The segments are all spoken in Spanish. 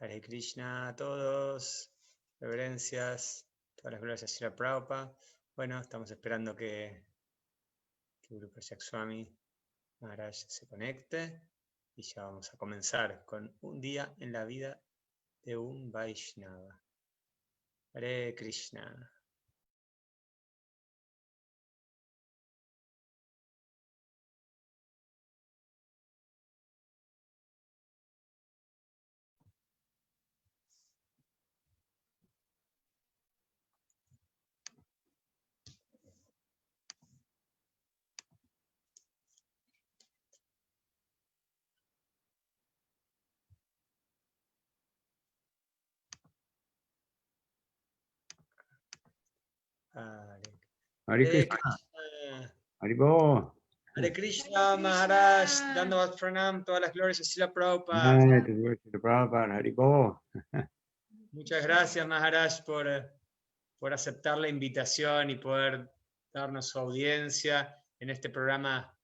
Hare Krishna a todos, reverencias, todas las glorias a Srila Prabhupada. Bueno, estamos esperando que Guru Prashak Swami Maharaj se conecte y ya vamos a comenzar con un día en la vida de un Vaishnava. Hare Krishna. Hare Krishna. Haribo. Hare Krishna Maharaj, dando pranam, todas las glorias a Srila Prabhupada. Haribo. Muchas gracias Maharaj por aceptar la invitación y poder darnos su audiencia en este programa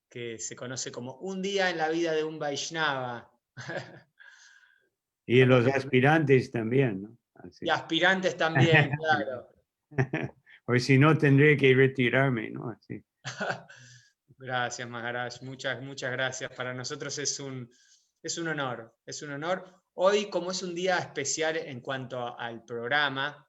que se conoce como Un día en la vida de un Vaishnava. Y los aspirantes también, ¿no? Así. Y aspirantes también, claro. O si no, tendré que retirarme, ¿no? Así. Gracias, Maharaj. Muchas gracias. Para nosotros es un honor. Es un honor. Hoy, como es un día especial en cuanto al programa,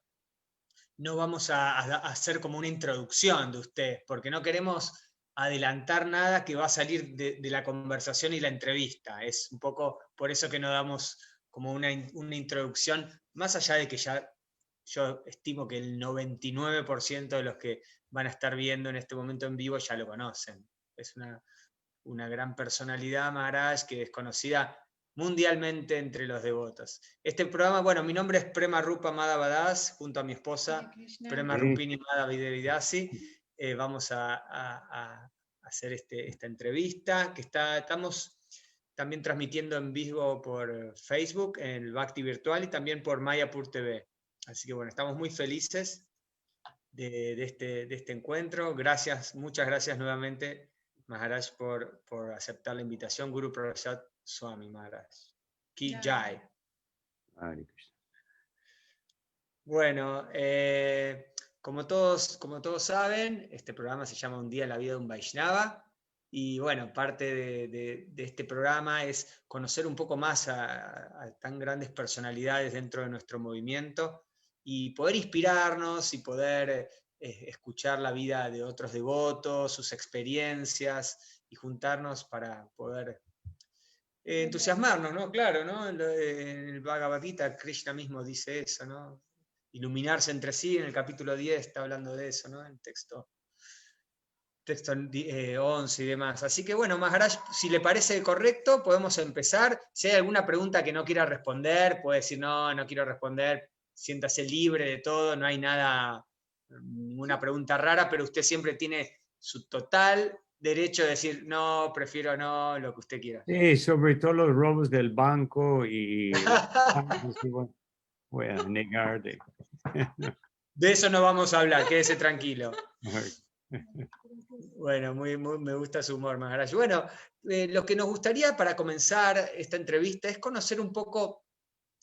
no vamos a hacer como una introducción de usted, porque no queremos adelantar nada que va a salir de la conversación y la entrevista. Es un poco por eso que no damos como una introducción, más allá de que ya yo estimo que el 99% de los que van a estar viendo en este momento en vivo ya lo conocen. Es una gran personalidad, Maharaj, que es conocida mundialmente entre los devotos. Este programa, bueno, mi nombre es Prema Rupa Madhavadas, junto a mi esposa, Prema Rupini Madhavidasi. Vamos a hacer esta entrevista, que estamos también transmitiendo en vivo por Facebook, en el Bhakti Virtual, y también por Mayapur TV. Así que bueno, estamos muy felices de este encuentro. Gracias, muchas gracias nuevamente, Maharaj, por aceptar la invitación. Guru Prasad Swami Maharaj. Ki Jai. Bueno, como todos saben, este programa se llama Un día en la vida de un Vaishnava. Y bueno, parte de este programa es conocer un poco más a tan grandes personalidades dentro de nuestro movimiento y poder inspirarnos y poder escuchar la vida de otros devotos, sus experiencias y juntarnos para poder entusiasmarnos, ¿no? Claro, ¿no? En el Bhagavad Gita, Krishna mismo dice eso, ¿no? Iluminarse entre sí, en el capítulo 10 está hablando de eso, ¿no? En texto 11 y demás. Así que bueno, Maharaj, si le parece correcto, podemos empezar. Si hay alguna pregunta que no quiera responder, puede decir no quiero responder, siéntase libre de todo, no hay nada, ninguna pregunta rara, pero usted siempre tiene su total derecho de decir no, prefiero no, lo que usted quiera. Sí, sobre todo los robos del banco y voy a negar de... De eso no vamos a hablar, quédese tranquilo. Bueno, me gusta su humor, Maharaj. Bueno, lo que nos gustaría para comenzar esta entrevista es conocer un poco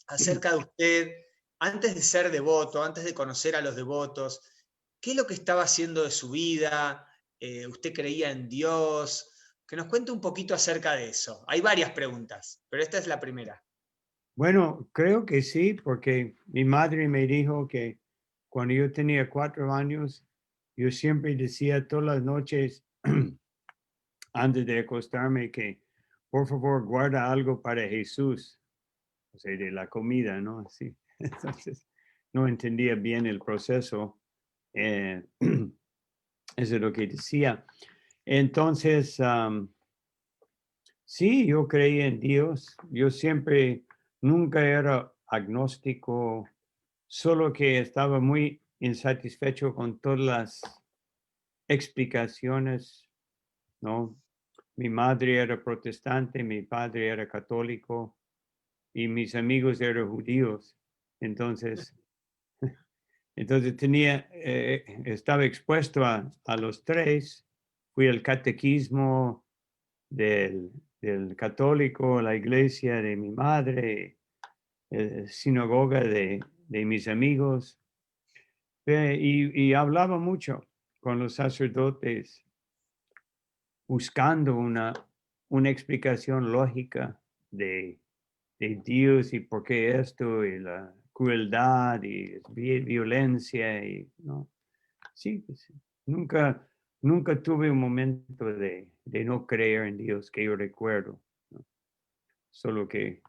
acerca de usted, antes de ser devoto, antes de conocer a los devotos, ¿qué es lo que estaba haciendo de su vida? ¿Usted creía en Dios? Que nos cuente un poquito acerca de eso. Hay varias preguntas, pero esta es la primera. Bueno, creo que sí, porque mi madre me dijo que cuando yo tenía 4 años, yo siempre decía todas las noches antes de acostarme que por favor guarda algo para Jesús, o sea, de la comida, ¿no? Así. Entonces, no entendía bien el proceso. Eso es lo que decía. Entonces, sí, yo creía en Dios. Yo siempre, nunca era agnóstico, solo que estaba muy insatisfecho con todas las explicaciones, ¿no? Mi madre era protestante, mi padre era católico y mis amigos eran judíos. Entonces estaba expuesto a los tres. Fui al catequismo del católico, la iglesia de mi madre. sinagoga de mis amigos. Y hablaba mucho con los sacerdotes buscando una explicación lógica de Dios y por qué esto y la crueldad y violencia y no. Sí, pues, nunca tuve un momento de no creer en Dios que yo recuerdo, ¿no? Solo que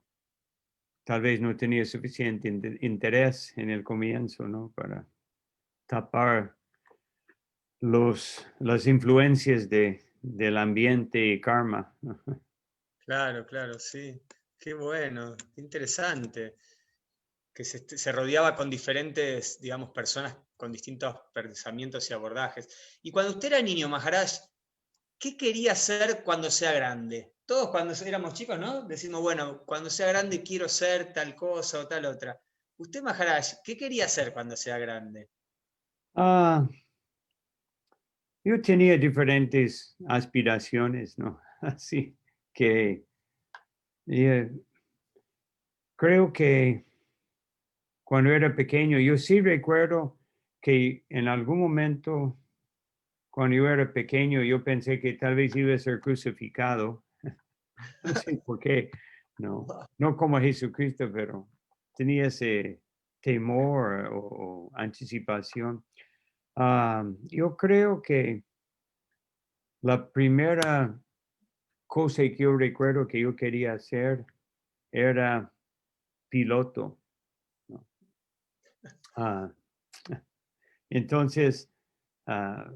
tal vez no tenía suficiente interés en el comienzo, ¿no? Para tapar las influencias del ambiente y karma. Claro, claro, sí. Qué bueno, qué interesante. Que se rodeaba con diferentes, digamos, personas con distintos pensamientos y abordajes. Y cuando usted era niño, Maharaj, ¿qué quería ser cuando sea grande? Todos cuando éramos chicos, ¿no? Decimos, bueno, cuando sea grande quiero ser tal cosa o tal otra. Usted, Maharaj, ¿qué quería ser cuando sea grande? Ah, yo tenía diferentes aspiraciones, ¿no? Así que eh, creo que cuando era pequeño, yo sí recuerdo que en algún momento, cuando yo era pequeño, yo pensé que tal vez iba a ser crucificado. No sé por qué, no como Jesucristo, pero tenía ese temor o anticipación. Yo creo que la primera cosa que yo recuerdo que yo quería hacer era piloto, ¿no? Ah, entonces, ah,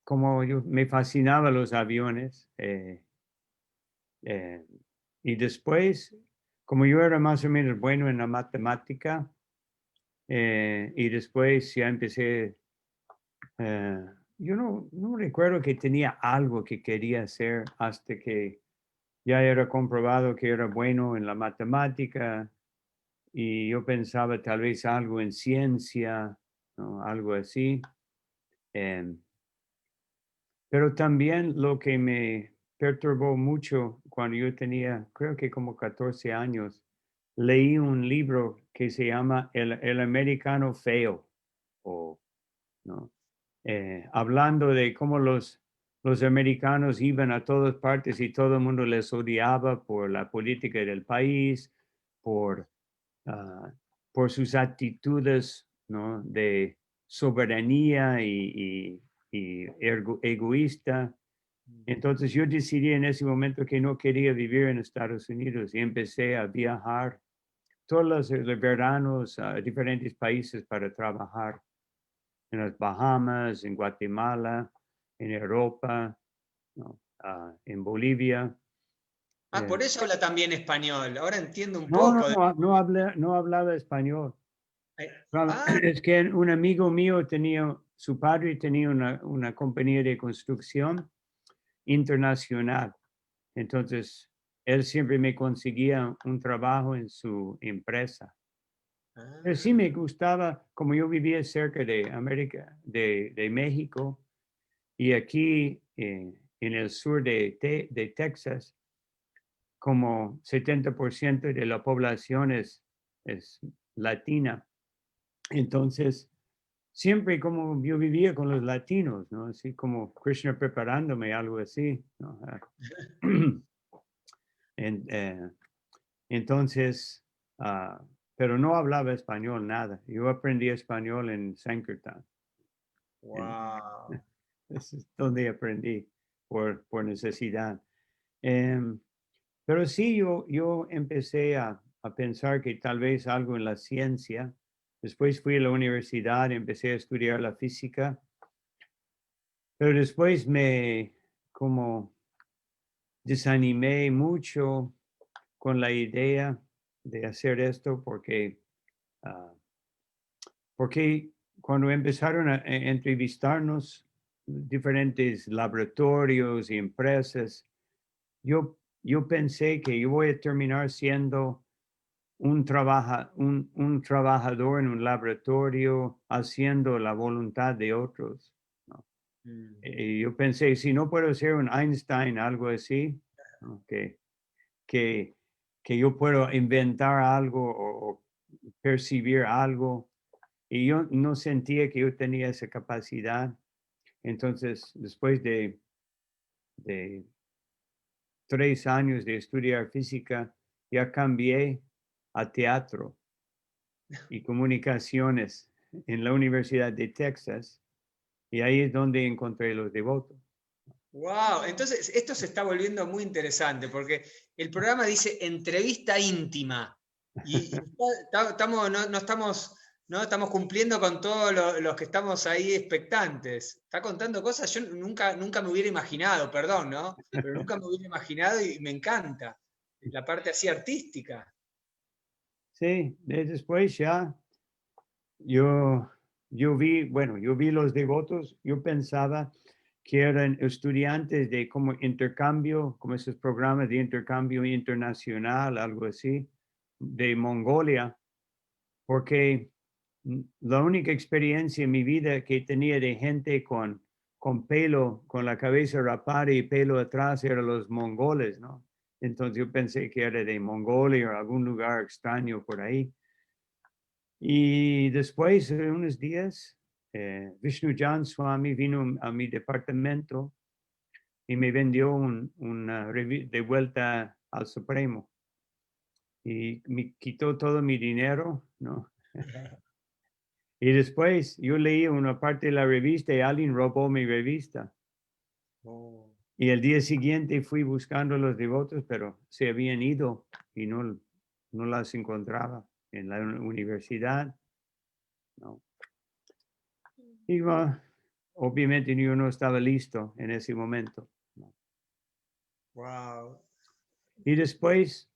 como yo me fascinaban los aviones, eh, y después, como yo era más o menos bueno en la matemática, y después ya empecé, eh, yo no recuerdo que tenía algo que quería hacer hasta que ya era comprobado que era bueno en la matemática y yo pensaba tal vez algo en ciencia, ¿no? Algo así. Em, pero también lo que me perturbó mucho cuando yo tenía, creo que como 14 años, leí un libro que se llama El Americano Feo, o, ¿no? Hablando de cómo los americanos iban a todas partes y todo el mundo les odiaba por la política del país, por, ah, por sus actitudes, ¿no? De soberanía y egoísta. Entonces yo decidí en ese momento que no quería vivir en Estados Unidos y empecé a viajar todos los veranos a diferentes países para trabajar en las Bahamas, en Guatemala, en Europa, ¿no? En Bolivia. Ah, Eh, por eso habla también español. Ahora entiendo un no, no, poco. no, no hablaba español. Eh, Claro, Ah, es que un amigo mío tenía, su padre tenía una compañía de construcción internacional. Entonces, él siempre me conseguía un trabajo en su empresa. Pero sí me ah. gustaba, como yo vivía cerca de América, de México, y aquí en el sur de Texas, como 70% de la población es latina. Entonces, siempre como yo vivía con los latinos, ¿no? Así como Krishna preparándome, algo así, ¿no? En- eh, entonces, pero no hablaba español, nada. Yo aprendí español en Sankirtan. En- Wow. Eso es donde aprendí por necesidad. Em, pero sí, yo empecé a pensar que tal vez algo en la ciencia. Después fui a la universidad, empecé a estudiar la física, pero después me como desanimé mucho con la idea de hacer esto ah, porque cuando empezaron a entrevistarnos diferentes laboratorios y empresas, yo pensé que yo voy a terminar siendo un trabajador en un laboratorio haciendo la voluntad de otros, ¿no? Mm. Y yo pensé, si no puedo ser un Einstein, algo así, ¿no? Que que yo puedo inventar algo o percibir algo. Y yo no sentía que yo tenía esa capacidad. Entonces, después de 3 años de estudiar física, ya cambié a teatro y comunicaciones en la Universidad de Texas. Y ahí es donde encontré los devotos. Wow, entonces esto se está volviendo muy interesante porque el programa dice entrevista íntima y estamos, no estamos cumpliendo con todos los que estamos ahí expectantes. Está contando cosas, yo nunca me hubiera imaginado, perdón, ¿no? Pero nunca me hubiera imaginado y me encanta la parte así artística. Sí, después ya yo vi los devotos, yo pensaba que eran estudiantes de como intercambio, como esos programas de intercambio internacional, algo así, de Mongolia, porque la única experiencia en mi vida que tenía de gente con pelo, con la cabeza rapada y pelo atrás, eran los mongoles, ¿no? Entonces yo pensé que era de Mongolia o algún lugar extraño por ahí. Y después de unos días, Vishnu Jan Swami vino a mi departamento y me vendió una de vuelta al Supremo. Y me quitó todo mi dinero, ¿no? Y después yo leí una parte de la revista y alguien robó mi revista. Oh. Y el día siguiente fui buscando a los devotos, pero se habían ido y no las encontraba en la universidad, ¿no? Y obviamente yo no estaba listo en ese momento, ¿no? Wow. Y después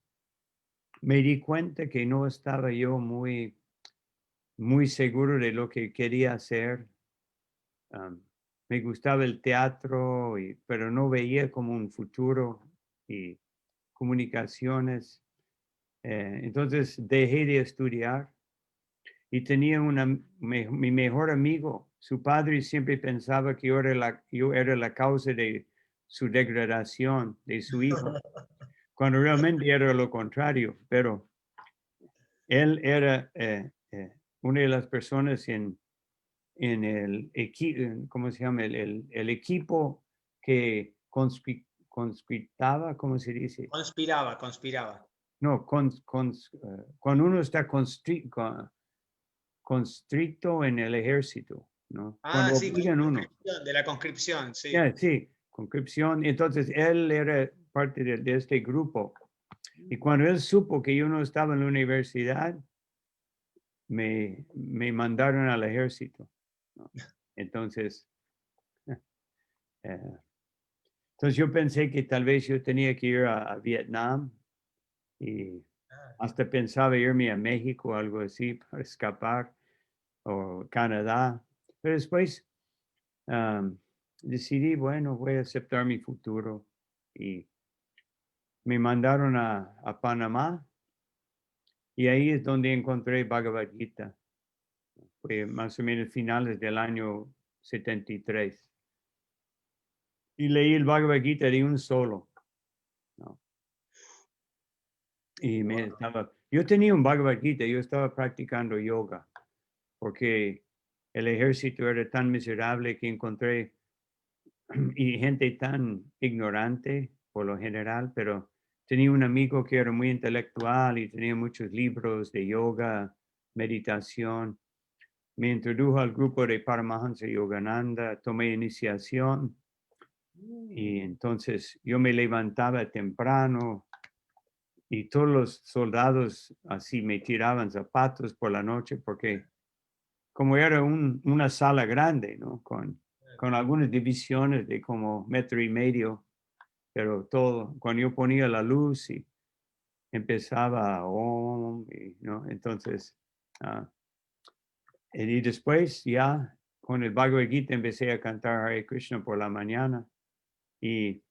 me di cuenta que no estaba yo muy seguro de lo que quería hacer. Me gustaba el teatro, pero no veía como un futuro y comunicaciones. Entonces dejé de estudiar y tenía mi mejor amigo. Su padre siempre pensaba que yo era la causa de su degradación de su hijo, cuando realmente era lo contrario. Pero él era una de las personas en el equipo, ¿cómo se llama? El equipo que conspiraba, ¿cómo se dice? Conspiraba. No, cuando uno está constricto en el ejército, ¿no? Ah, Cuando sí, obligan uno. de la conscripción, sí. Ya, sí, conscripción. Entonces, él era parte de este grupo. Y cuando él supo que yo no estaba en la universidad, me mandaron al ejército, ¿no? Entonces, eh, entonces yo pensé que tal vez yo tenía que ir a Vietnam y hasta pensaba irme a México o algo así para escapar, o Canadá. Pero después decidí, bueno, voy a aceptar mi futuro y me mandaron a Panamá y ahí es donde encontré Bhagavad Gita. Fue más o menos finales del año 73. Y leí el Bhagavad Gita de un solo, ¿no? Y yo tenía un Bhagavad Gita, yo estaba practicando yoga, porque el ejército era tan miserable que encontré y gente tan ignorante por lo general, pero tenía un amigo que era muy intelectual y tenía muchos libros de yoga, meditación. Me introdujo al grupo de Paramahansa Yogananda, tomé iniciación y entonces yo me levantaba temprano y todos los soldados así me tiraban zapatos por la noche porque como era una sala grande, ¿no? Con algunas divisiones de como 1.5 metros, pero todo, cuando yo ponía la luz y empezaba ¿no? Entonces, ah, y después ya con el Bhagavad Gita empecé a cantar Hare Krishna por la mañana y,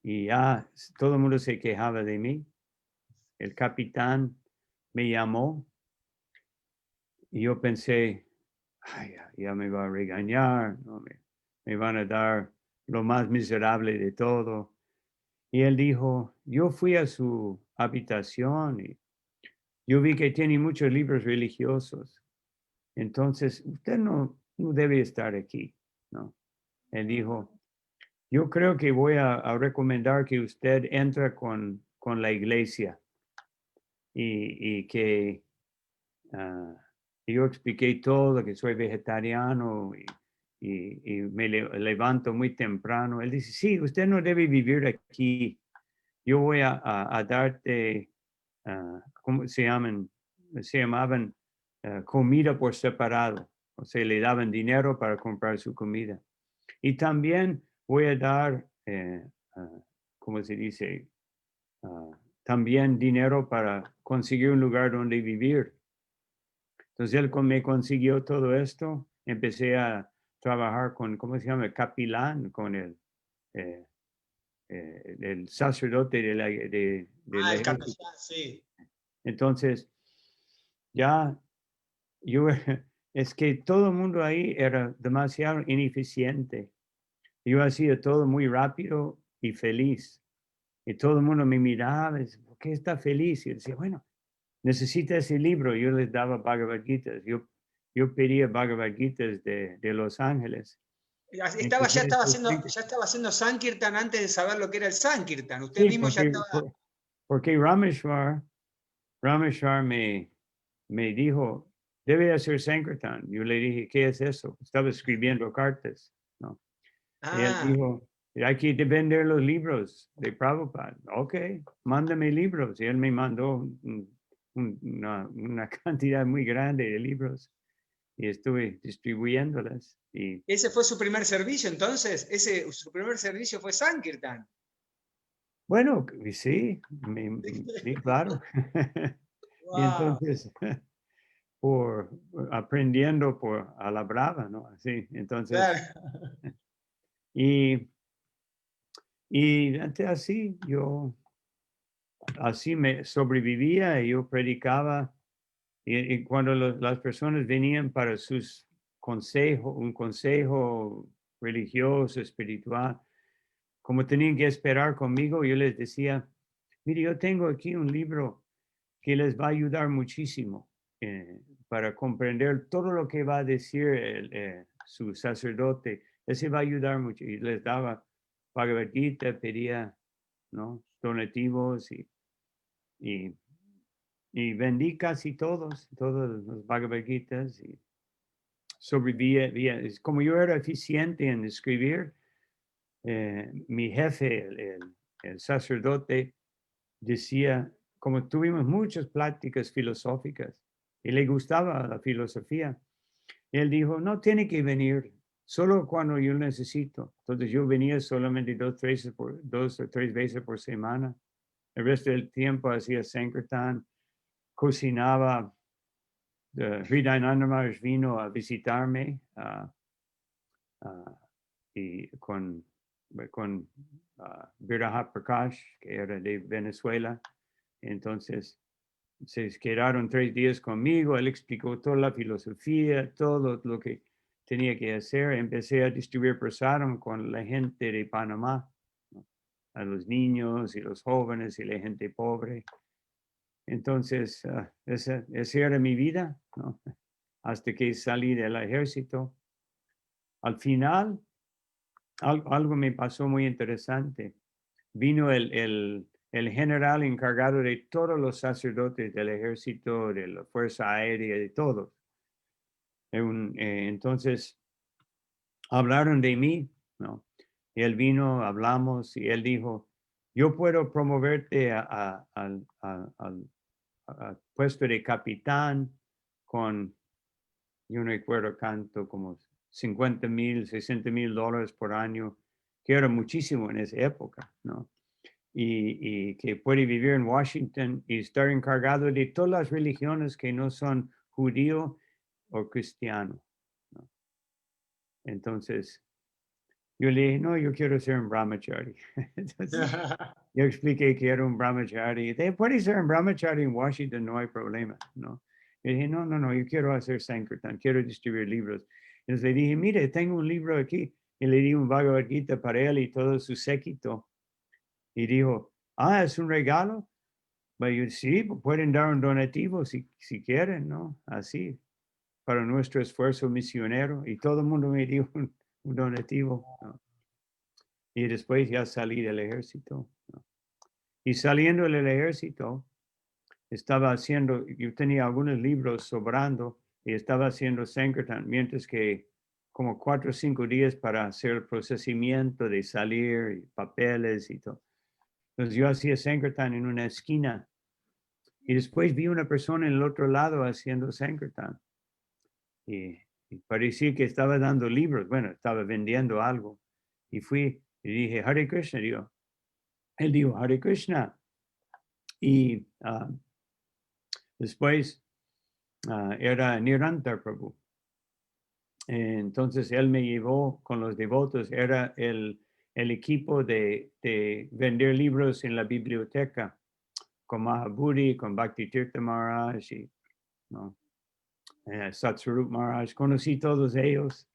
y ya todo el mundo se quejaba de mí. El capitán me llamó y yo pensé, ay, ya me va a regañar, ¿no? Me van a dar lo más miserable de todo. Y él dijo, yo fui a habitación. Y yo vi que tiene muchos libros religiosos. Entonces, usted no debe estar aquí, ¿no? Él dijo, yo creo que voy a recomendar que usted entre con la iglesia y que yo expliqué todo, que soy vegetariano y me levanto muy temprano. Él dice, sí, usted no debe vivir aquí. Yo voy a darte, ¿cómo se llaman? Se llamaban comida por separado. O sea, le daban dinero para comprar su comida. Y también voy a dar, ¿cómo se dice? También dinero para conseguir un lugar donde vivir. Entonces él me consiguió todo esto. Empecé a trabajar con, ¿cómo se llama? Capilán, con eh, el sacerdote del El ejército. capellán, sí. Entonces, ya yo, es que todo el mundo ahí era demasiado ineficiente. Yo hacía todo muy rápido y feliz. Y todo el mundo me miraba y decía, ¿por qué está feliz? Y yo decía, bueno, necesita ese libro. Yo les daba Bhagavad Gita. Yo pedía Bhagavad Gita de Los Ángeles. Ya Entonces, estaba haciendo Sankirtan antes de saber lo que era el Sankirtan. Usted sí, mismo ya estaba. porque Rameshwar me dijo, debe hacer Sankirtan. Yo le dije, ¿qué es eso? Estaba escribiendo cartas, ¿no? Y él Ah, dijo, hay que vender los libros de Prabhupada. Ok, mándame libros. Y él me mandó una cantidad muy grande de libros y estuve distribuyéndolas. Y ese fue su primer servicio, entonces. Su primer servicio fue Sankirtan. bueno, sí, sí, claro. Y Wow. entonces, por aprendiendo a la brava, ¿no? Así, entonces, Claro. y, y así así me sobrevivía y yo predicaba. Y cuando las personas venían para sus consejos, un consejo religioso, espiritual, como tenían que esperar conmigo, yo les decía, mire, yo tengo aquí un libro que les va a ayudar muchísimo para comprender todo lo que va a decir su sacerdote. Ese va a ayudar mucho. Y les daba Bhagavad Gita, pedía, ¿no? Donativos y, y vendí casi todos los Bhagavad Gitas y sobrevivía. Como yo era eficiente en escribir, mi jefe, el sacerdote, decía, como tuvimos muchas pláticas filosóficas y le gustaba la filosofía, él dijo, no tiene que venir solo cuando yo necesito. Entonces yo venía solamente 2 o 3 veces por semana. El resto del tiempo hacía Sankirtan, cocinaba. Hridayananda Maharaj vino a visitarme y con Viraja Prakash, que era de Venezuela. Entonces, se quedaron 3 días conmigo, él explicó toda la filosofía, todo lo que tenía que hacer. Empecé a distribuir prasadam con la gente de Panamá, ¿no? A los niños y los jóvenes y la gente pobre. Entonces, esa era mi vida, ¿no? Hasta que salí del ejército. Al final, algo me pasó muy interesante. Vino el general encargado de todos los sacerdotes del ejército, de la Fuerza Aérea, de todos. Entonces, hablaron de mí, ¿no? Y él vino, hablamos y él dijo, yo puedo promoverte al puesto de capitán con, yo no recuerdo cuánto, como 50,000, $60,000 por año, que era muchísimo en esa época, ¿no? Y que puede vivir en Washington y estar encargado de todas las religiones que no son judío o cristiano, ¿no? Entonces, yo le dije, no, yo quiero ser un brahmachari. Entonces, yo expliqué que era un brahmachari. Puede ser un brahmachari en Washington, no hay problema, ¿no? Y dije, no, yo quiero hacer Sankirtan, quiero distribuir libros. Entonces le dije, mire, tengo un libro aquí. Y le di un Bhagavad Gita para él y todo su séquito. Y dijo, es un regalo. Bueno, sí, pueden dar un donativo si quieren, ¿no? Así, para nuestro esfuerzo misionero. Y todo el mundo me dio un donativo, ¿no? Y después ya salí del ejército, ¿no? Y saliendo del ejército, yo tenía algunos libros sobrando y estaba haciendo Sankirtan, mientras que como 4 o 5 días para hacer el procesamiento de salir, y papeles y todo. Entonces yo hacía Sankirtan en una esquina y después vi una persona en el otro lado haciendo Sankirtan y, y parecía que estaba dando libros, bueno, estaba vendiendo algo. Y fui y dije, Hare Krishna, él dijo, Hare Krishna. Y después era Nirantara Prabhu. Entonces él me llevó con los devotos, era el equipo de vender libros en la biblioteca, con Mahaburi, con Bhakti Tirtha Maharaj y ¿no? Satsarup Maharaj, conocí todos ellos.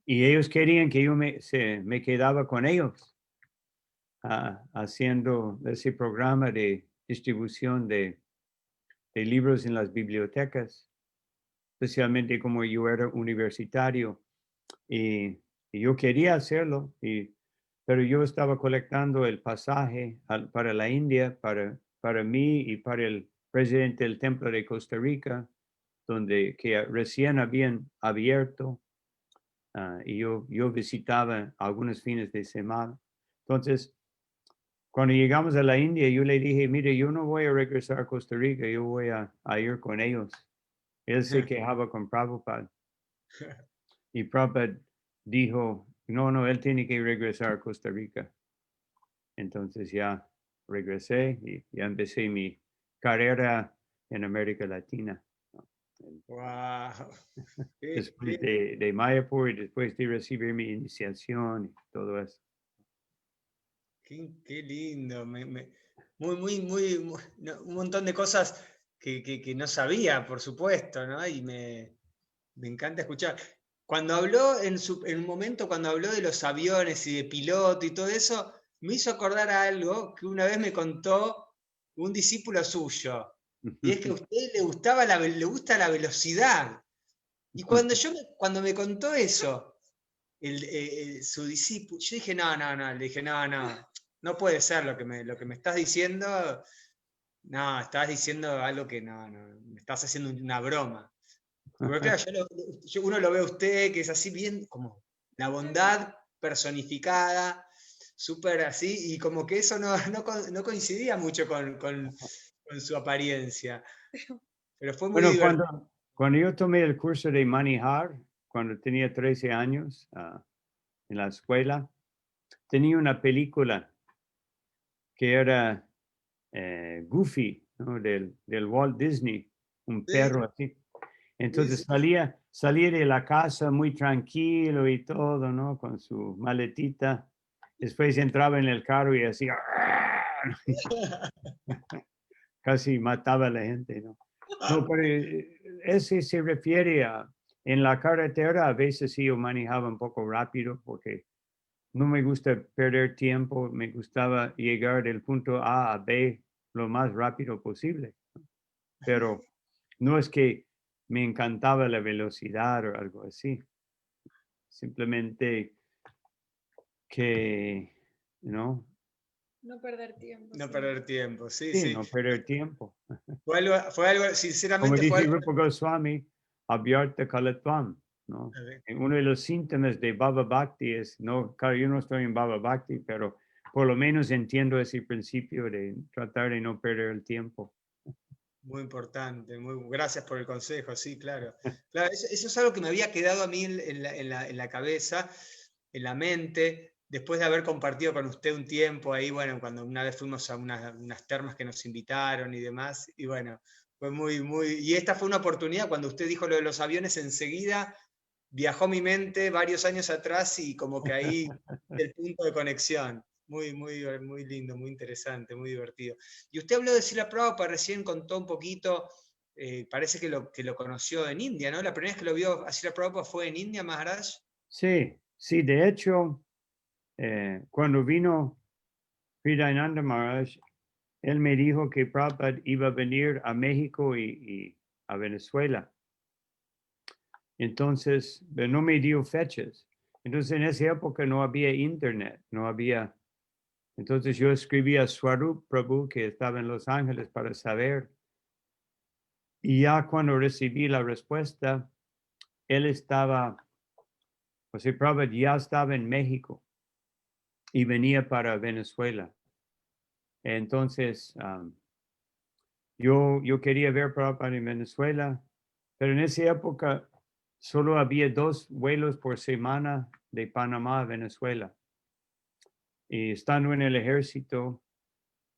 Y ellos querían que yo me quedaba con ellos, haciendo ese programa de distribución de libros en las bibliotecas, especialmente como yo era universitario. Y yo quería hacerlo, pero yo estaba colectando el pasaje para la India, para mí y para el presidente del Templo de Costa Rica, que recién habían abierto, y yo visitaba algunos fines de semana. Entonces, cuando llegamos a la India, yo le dije, mire, yo no voy a regresar a Costa Rica, yo voy a ir con ellos. Él se quejaba con Prabhupada. Y Prabhupada dijo, no, él tiene que regresar a Costa Rica. Entonces ya regresé y ya empecé mi carrera en América Latina. Wow. Después de Mayapur y después de recibir mi iniciación y todo eso. Qué lindo. Un montón de cosas que no sabía, por supuesto, ¿no? Y me encanta escuchar. Cuando habló, en un momento, cuando habló de los aviones y de piloto y todo eso, me hizo acordar a algo que una vez me contó un discípulo suyo. Y es que a usted le gusta la velocidad. Y cuando me contó eso, su discípulo, yo dije, no, le dije, no puede ser lo que me estás diciendo. No, estás diciendo algo que no, me estás haciendo una broma. Porque claro, uno lo ve a usted que es así bien como la bondad personificada, súper así, y como que eso no coincidía mucho con su apariencia. Pero fue muy Bueno, divertido. cuando yo tomé el curso de manejar, cuando tenía 13 años, en la escuela, tenía una película que era Goofy, ¿no? del Walt Disney, un Sí, perro así. sí, Entonces sí. salía de la casa muy tranquilo y todo, ¿no? Con su maletita. Después entraba en el carro y hacía, casi mataba a la gente, ¿no? No, pero ese se refiere en la carretera, a veces sí yo manejaba un poco rápido porque no me gusta perder tiempo, me gustaba llegar del punto A a B lo más rápido posible, pero no es que me encantaba la velocidad o algo así, simplemente que, ¿no? No perder tiempo. No Sí. perder tiempo, sí, Sí, sí. no perder tiempo. Fue algo, Como sinceramente fue dice algo. Rupa Goswami, abhyarta kalatvam, ¿no? Uno de los síntomas de Baba Bhakti es, no, claro, yo no estoy en Baba Bhakti, pero por lo menos entiendo ese principio de tratar de no perder el tiempo. Muy importante, gracias por el consejo, sí, claro. Claro, eso es algo que me había quedado a mí en la cabeza, en la mente, después de haber compartido con usted un tiempo ahí, bueno, cuando una vez fuimos a unas termas que nos invitaron y demás, y bueno, fue y esta fue una oportunidad, cuando usted dijo lo de los aviones, enseguida viajó mi mente varios años atrás y como que ahí el punto de conexión. Muy lindo, muy interesante, muy divertido. Y usted habló de Srila Prabhupada, recién contó un poquito, parece que lo conoció en India, ¿no? La primera vez que lo vio a Srila Prabhupada fue en India, Maharaj. Sí, de hecho, cuando vino Hridayananda Maharaj, él me dijo que Prabhupada iba a venir a México y a Venezuela. Entonces, no me dio fechas. Entonces, en esa época no había internet, no había. Entonces, yo escribí a Swarup Prabhu, que estaba en Los Ángeles, para saber. Y ya cuando recibí la respuesta, él estaba, José Prabhupada ya estaba en México y venía para Venezuela. Entonces, yo quería ver Prabhupada en Venezuela, pero en esa época solo había 2 vuelos por semana de Panamá a Venezuela. Y estando en el ejército,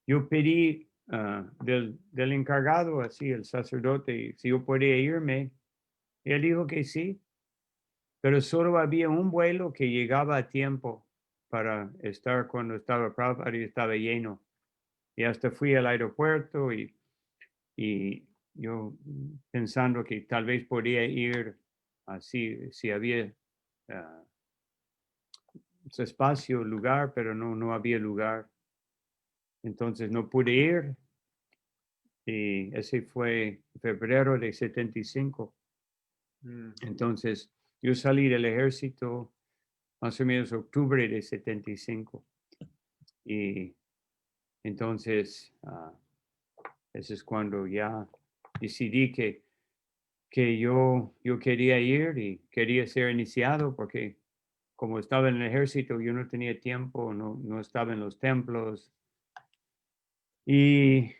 yo pedí del encargado, así el sacerdote, si yo podía irme. Y él dijo que sí, pero solo había un vuelo que llegaba a tiempo para estar cuando estaba Prabhupada y estaba lleno. Y hasta fui al aeropuerto y yo pensando que tal vez podía ir así, si había espacio, lugar, pero no había lugar. Entonces no pude ir y ese fue febrero de 75. Entonces yo salí del ejército más o menos octubre de 75. Y entonces ese es cuando ya decidí que yo quería ir y quería ser iniciado porque como estaba en el ejército yo no tenía tiempo, no estaba en los templos. Y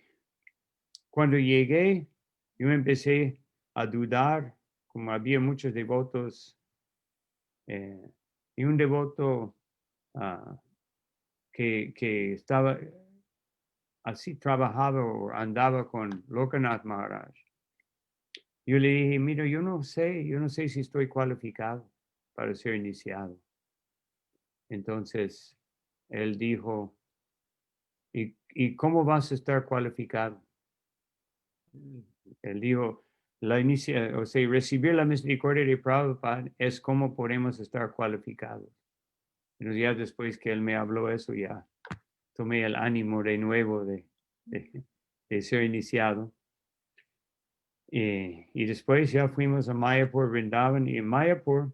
cuando llegué, yo empecé a dudar, como había muchos devotos, y un devoto que estaba así, trabajaba o andaba con Lokanath Maharaj. Yo le dije, mira, yo no sé si estoy cualificado para ser iniciado. Entonces, él dijo, ¿y cómo vas a estar cualificado? Él dijo, recibir la misericordia de Prabhupada es como podemos estar cualificados. Entonces, ya después que él me habló eso, ya tomé el ánimo de nuevo de ser iniciado. Y después ya fuimos a Mayapur, Vrindavan, y en Mayapur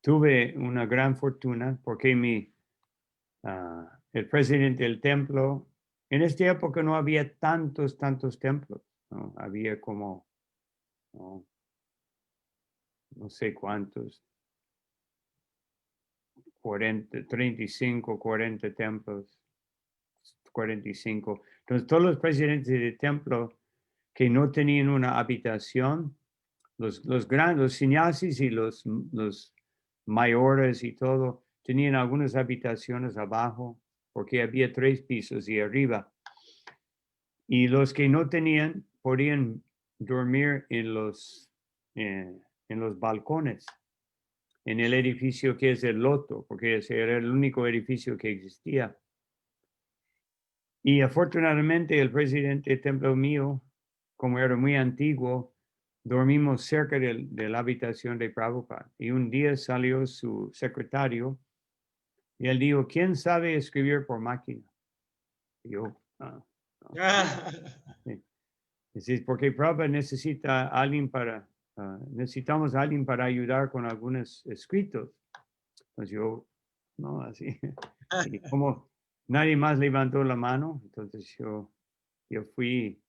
tuve una gran fortuna porque el presidente del templo, en esta época no había tantos templos, ¿no? Había como, no sé cuántos, 40, 35, 40 templos, 45. Entonces todos los presidentes del templo que no tenían una habitación, los grandes, los sannyasis y los mayores y todo, tenían algunas habitaciones abajo, porque había 3 pisos y arriba. Y los que no tenían podían dormir en los balcones, en el edificio que es el Loto, porque ese era el único edificio que existía. Y afortunadamente el presidente del templo mío, como era muy antiguo, dormimos cerca de la habitación de Prabhupada. Y un día salió su secretario y él dijo, ¿quién sabe escribir por máquina? Y yo, no. Sí. Porque Prabhupada necesita alguien necesitamos a alguien para ayudar con algunos escritos. Pues yo, no, así. Y como nadie más levantó la mano, entonces yo fui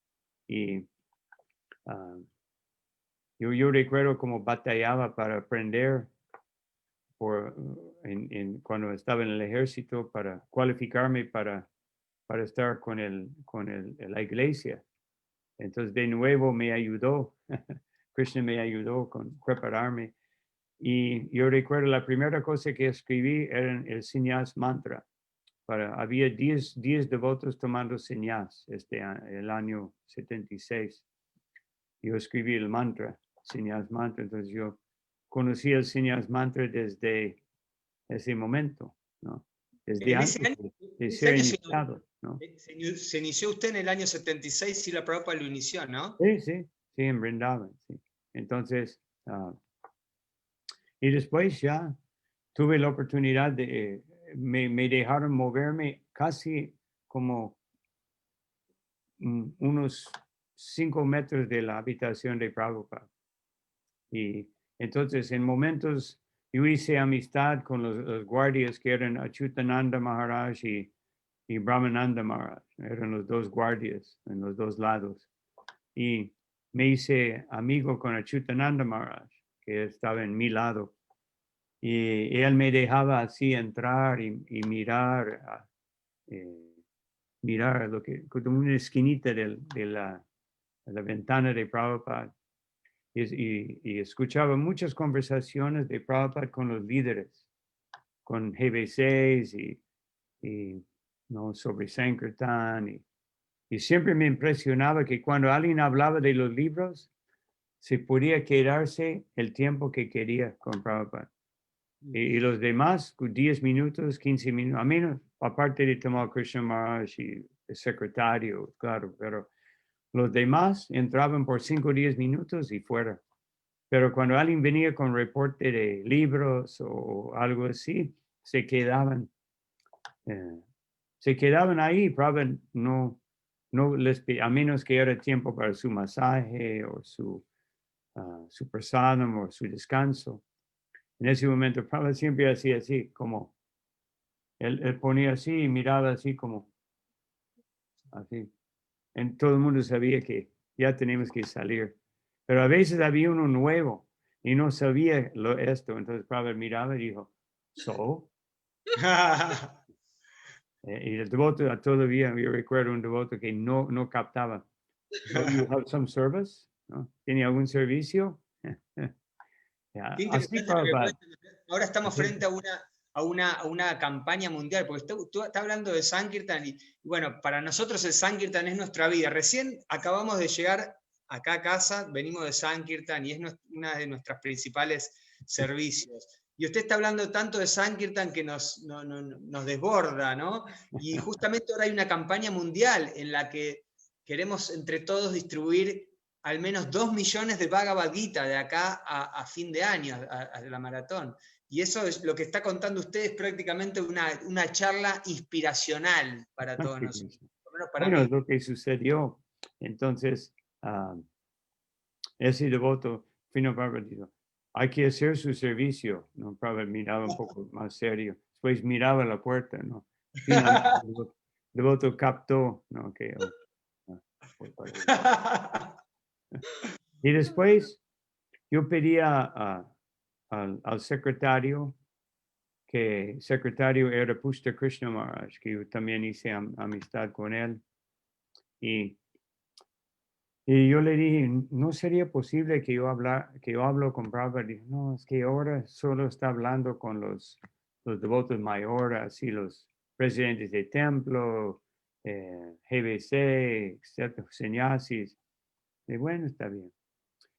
y yo recuerdo cómo batallaba para aprender cuando estaba en el ejército para cualificarme para estar con la iglesia. Entonces de nuevo me ayudó, Krishna me ayudó con prepararme. Y yo recuerdo la primera cosa que escribí era el sannyas mantra. Había 10 devotos tomando sannyas el año 76. Yo escribí el mantra, sannyas mantra, entonces yo conocí el sannyas mantra desde ese momento, ¿no? Desde En ese antes año, de ser iniciado, ¿no? se inició usted en el año 76, sí, la Prabhupada lo inició, ¿no? Sí, en Vrindavan, sí. Entonces, y después ya tuve la oportunidad me dejaron moverme casi como unos 5 metros de la habitación de Prabhupada. Y entonces en momentos yo hice amistad con los guardias que eran Achyutananda Maharaj y Brahmananda Maharaj. Eran los dos guardias en los dos lados. Y me hice amigo con Achyutananda Maharaj, que estaba en mi lado. Y él me dejaba así entrar y mirar, mirar lo que, como una esquinita de la ventana de Prabhupada. Y escuchaba muchas conversaciones de Prabhupada con los líderes, con GBCs y ¿no? sobre Sankirtan. Y siempre me impresionaba que cuando alguien hablaba de los libros, se podía quedarse el tiempo que quería con Prabhupada. Y los demás, 10 minutos, 15 minutos, a menos, aparte de Tamal Krishna Maharaj y el secretario, claro, pero los demás entraban por 5 o 10 minutos y fuera. Pero cuando alguien venía con reporte de libros o algo así, se quedaban ahí. Prabhupada no les, a menos que era tiempo para su masaje o su prasadam o su descanso. En ese momento, Prabhupada siempre hacía así, como, él ponía así y miraba así como, así. Todo el mundo sabía que ya tenemos que salir. Pero a veces había uno nuevo y no sabía esto. Entonces Prabhupada miraba y dijo, ¿so? Y el devoto todavía, yo recuerdo un devoto que no captaba. So, you have some service? ¿No? ¿Tiene algún servicio? Qué Así interesante lo que Prabhupada. cuentas. Ahora estamos frente a una campaña mundial, porque tú estás hablando de Sankirtan y bueno, para nosotros el Sankirtan es nuestra vida. Recién acabamos de llegar acá a casa, venimos de Sankirtan y es una de nuestras principales servicios. Y usted está hablando tanto de Sankirtan que nos desborda, ¿no? Y justamente ahora hay una campaña mundial en la que queremos entre todos distribuir al menos 2 millones de Bhagavad Gita de acá a fin de año, a la maratón. Y eso es lo que está contando usted, es prácticamente una charla inspiracional para todos nosotros. Por lo menos para Bueno, mí. es lo que sucedió. Entonces, ese devoto, Fino Prabhupada dijo, hay que hacer su servicio. ¿No? Prabhupada miraba un poco más serio. Después miraba la puerta, ¿no? Finalmente, el devoto captó, ¿no? Que, y después yo pedía al secretario, que el secretario era Pushta Krishna Maharaj, que yo también hice amistad con él. Y yo le dije, ¿no sería posible que yo hablo con Prabhupada? Dijo, no, es que ahora solo está hablando con los devotos mayores, así los presidentes de templo, GBC, etc., sannyasis. Y bueno, está bien.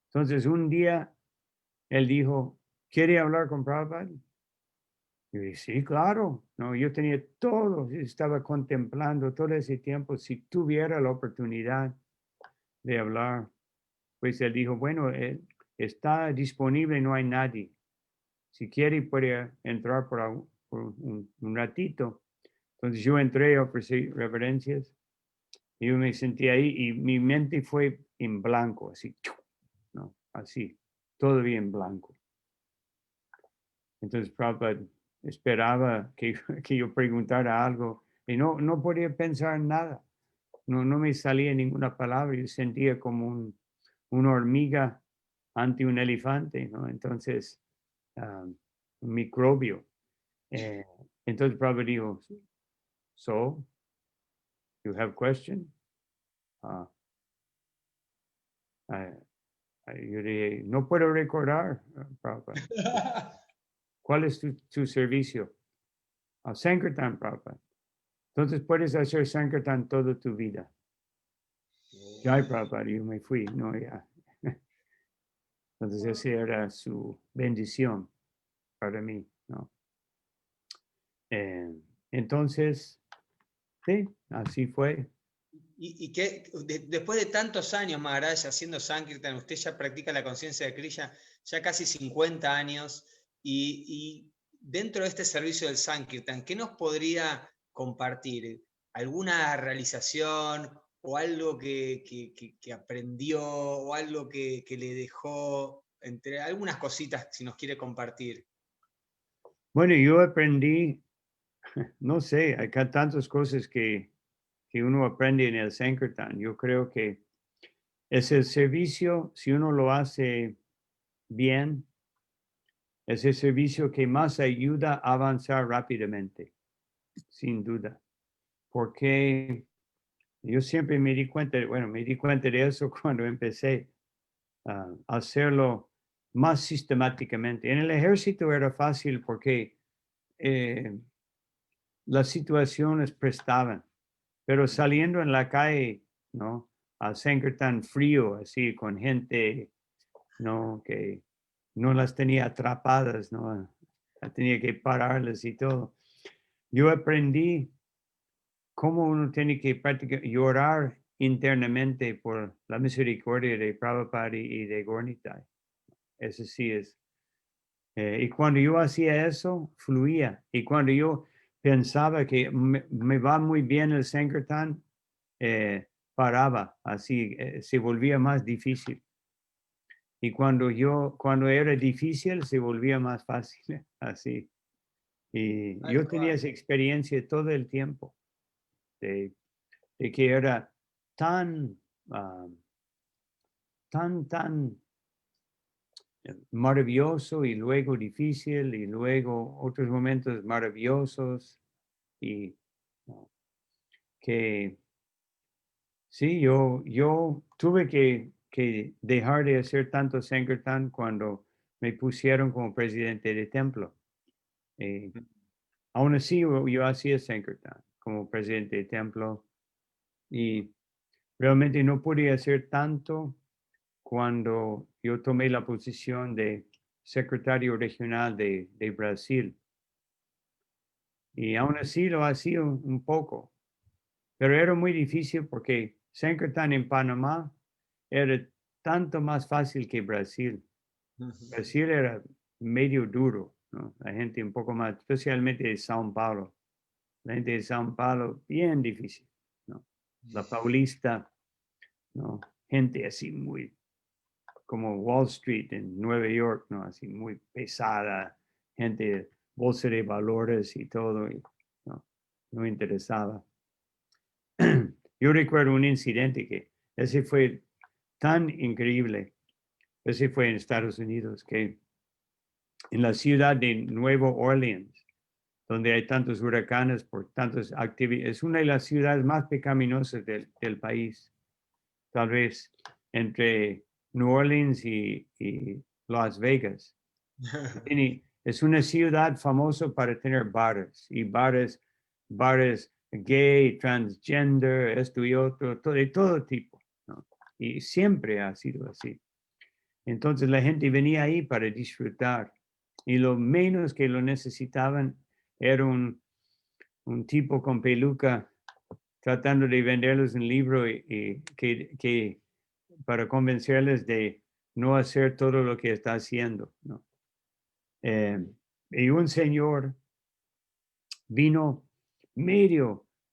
Entonces, un día, él dijo, ¿quiere hablar con Prabhupada? Y dije, sí, claro. No, yo tenía todo, estaba contemplando todo ese tiempo. Si tuviera la oportunidad de hablar, pues él dijo, bueno, él está disponible, no hay nadie. Si quiere, puede entrar por un ratito. Entonces yo entré, ofrecí reverencias, y yo me sentí ahí y mi mente fue en blanco, así, ¿no? Así, todavía en blanco. Entonces Prabhupada esperaba que yo preguntara algo y no podía pensar en nada. No me salía ninguna palabra. Yo sentía como una hormiga ante un elefante, ¿no? Entonces, un microbio. Entonces Prabhupada dijo, so, you have question? Yo dije, no puedo recordar, Prabhupada. ¿Cuál es tu servicio? Sankirtan, Prabhupada. Entonces puedes hacer Sankirtan toda tu vida. Ya, Prabhupada, yo me fui, no, ya. Entonces esa era su bendición para mí, ¿no? Entonces, sí, así fue. Y que después de tantos años, Maharaj, haciendo Sankirtan, usted ya practica la conciencia de Krishna, ya casi 50 años, y dentro de este servicio del Sankirtan, ¿qué nos podría compartir? ¿Alguna realización o algo que aprendió, o algo que le dejó, entre algunas cositas, si nos quiere compartir. Bueno, yo aprendí, no sé, hay tantas cosas que uno aprende en el Sankirtan. Yo creo que es el servicio, si uno lo hace bien, es el servicio que más ayuda a avanzar rápidamente, sin duda. Porque yo siempre me di cuenta, me di cuenta de eso cuando empecé a hacerlo más sistemáticamente. En el ejército era fácil porque las situaciones prestaban, pero saliendo en la calle, ¿no? A Sankirtan frío, así, con gente, ¿no? Que no las tenía atrapadas, ¿no? Tenía que pararlas y todo. Yo aprendí cómo uno tiene que practicar, llorar internamente por la misericordia de Prabhupada y de Gornitai. Eso sí es. Y cuando yo hacía eso, fluía. Y cuando yo pensaba que me va muy bien el Sankirtan, paraba, así, se volvía más difícil. Y cuando era difícil, se volvía más fácil, así. Y yo tenía esa experiencia todo el tiempo, de que era tan, tan maravilloso y luego difícil y luego otros momentos maravillosos y ¿no? Que sí, yo tuve que dejar de hacer tanto Sankirtan cuando me pusieron como presidente de templo. Aún así yo hacía Sankirtan como presidente de templo y realmente no pude hacer tanto cuando yo tomé la posición de secretario regional de Brasil. Y aún así lo hacía un poco, pero era muy difícil porque Sankirtan en Panamá era tanto más fácil que Brasil. Brasil era medio duro, ¿no? La gente un poco más, especialmente de São Paulo. La gente de São Paulo, bien difícil, ¿no? La Paulista, ¿no? Gente así muy como Wall Street en Nueva York, ¿no? Así muy pesada, gente, bolsa de valores y todo, y, no interesaba. Yo recuerdo un incidente que ese fue tan increíble, ese fue en Estados Unidos, que en la ciudad de Nueva Orleans, donde hay tantos huracanes por tantas actividades, es una de las ciudades más pecaminosas del país, tal vez entre New Orleans y Las Vegas. Es una ciudad famosa para tener bares y bares gay, transgender, esto y otro, de todo tipo, ¿no? Y siempre ha sido así. Entonces la gente venía ahí para disfrutar y lo menos que lo necesitaban era un tipo con peluca tratando de venderles un libro y que para convencerles de no hacer todo lo que está haciendo, ¿no? Y un señor vino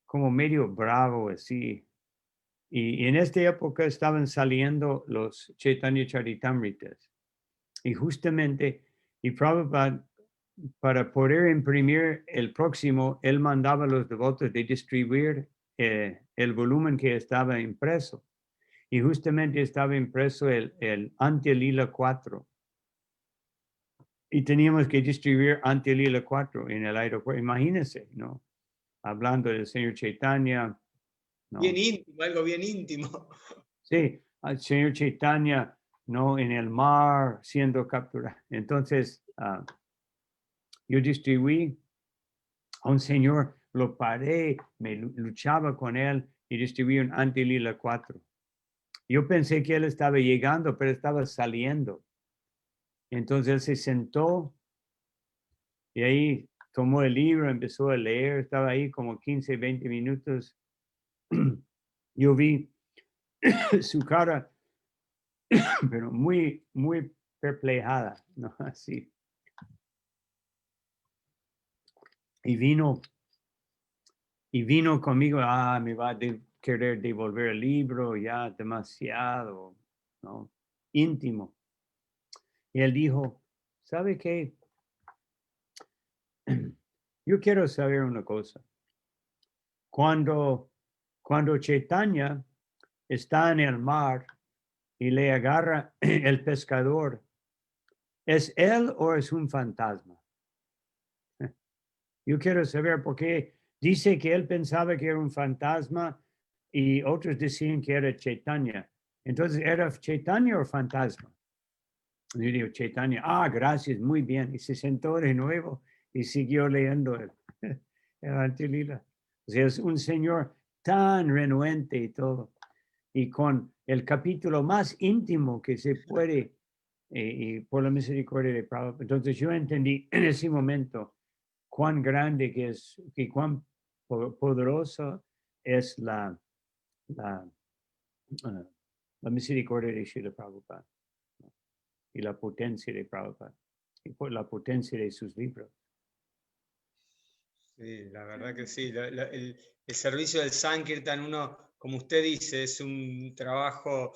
como medio bravo, así. Y en esta época estaban saliendo los Chaitanya Charitamritas. Y justamente, y Prabhupada, para poder imprimir el próximo, él mandaba a los devotos de distribuir el volumen que estaba impreso. Y justamente estaba impreso el Antya Lila 4. Y teníamos que distribuir Antya Lila 4 en el aeropuerto. Imagínense, ¿no? Hablando del señor Chaitanya, ¿no? Bien íntimo, algo bien íntimo. Sí, al señor Chaitanya, ¿no? En el mar siendo capturado. Entonces, yo distribuí a un señor, lo paré, me luchaba con él y distribuí un Antya Lila 4. Yo pensé que él estaba llegando, pero estaba saliendo. Entonces él se sentó y ahí tomó el libro, empezó a leer, estaba ahí como 15, 20 minutos. Yo vi su cara, pero muy, muy perplejada, ¿no? Así. Y vino y vino conmigo, me va a querer devolver el libro, ya demasiado, ¿no? Íntimo. Y él dijo, ¿sabe qué? Yo quiero saber una cosa. Cuando Chaitanya está en el mar y le agarra el pescador, ¿es él o es un fantasma? Yo quiero saber por qué dice que él pensaba que era un fantasma y otros decían que era Chaitanya. Entonces, ¿era Chaitanya o fantasma? Yo digo, Chaitanya, gracias, muy bien. Y se sentó de nuevo y siguió leyendo el Antilila. O sea, es un señor tan renuente y todo. Y con el capítulo más íntimo que se puede, y por la misericordia de Prabhupada. Entonces yo entendí en ese momento cuán grande que es, y cuán poderoso es la, ah, la misericordia de Srila Prabhupada, ¿no? Y la potencia de Prabhupada y por la potencia de sus libros. Sí, la verdad que sí. El servicio del Sankirtan, uno, como usted dice, es un trabajo,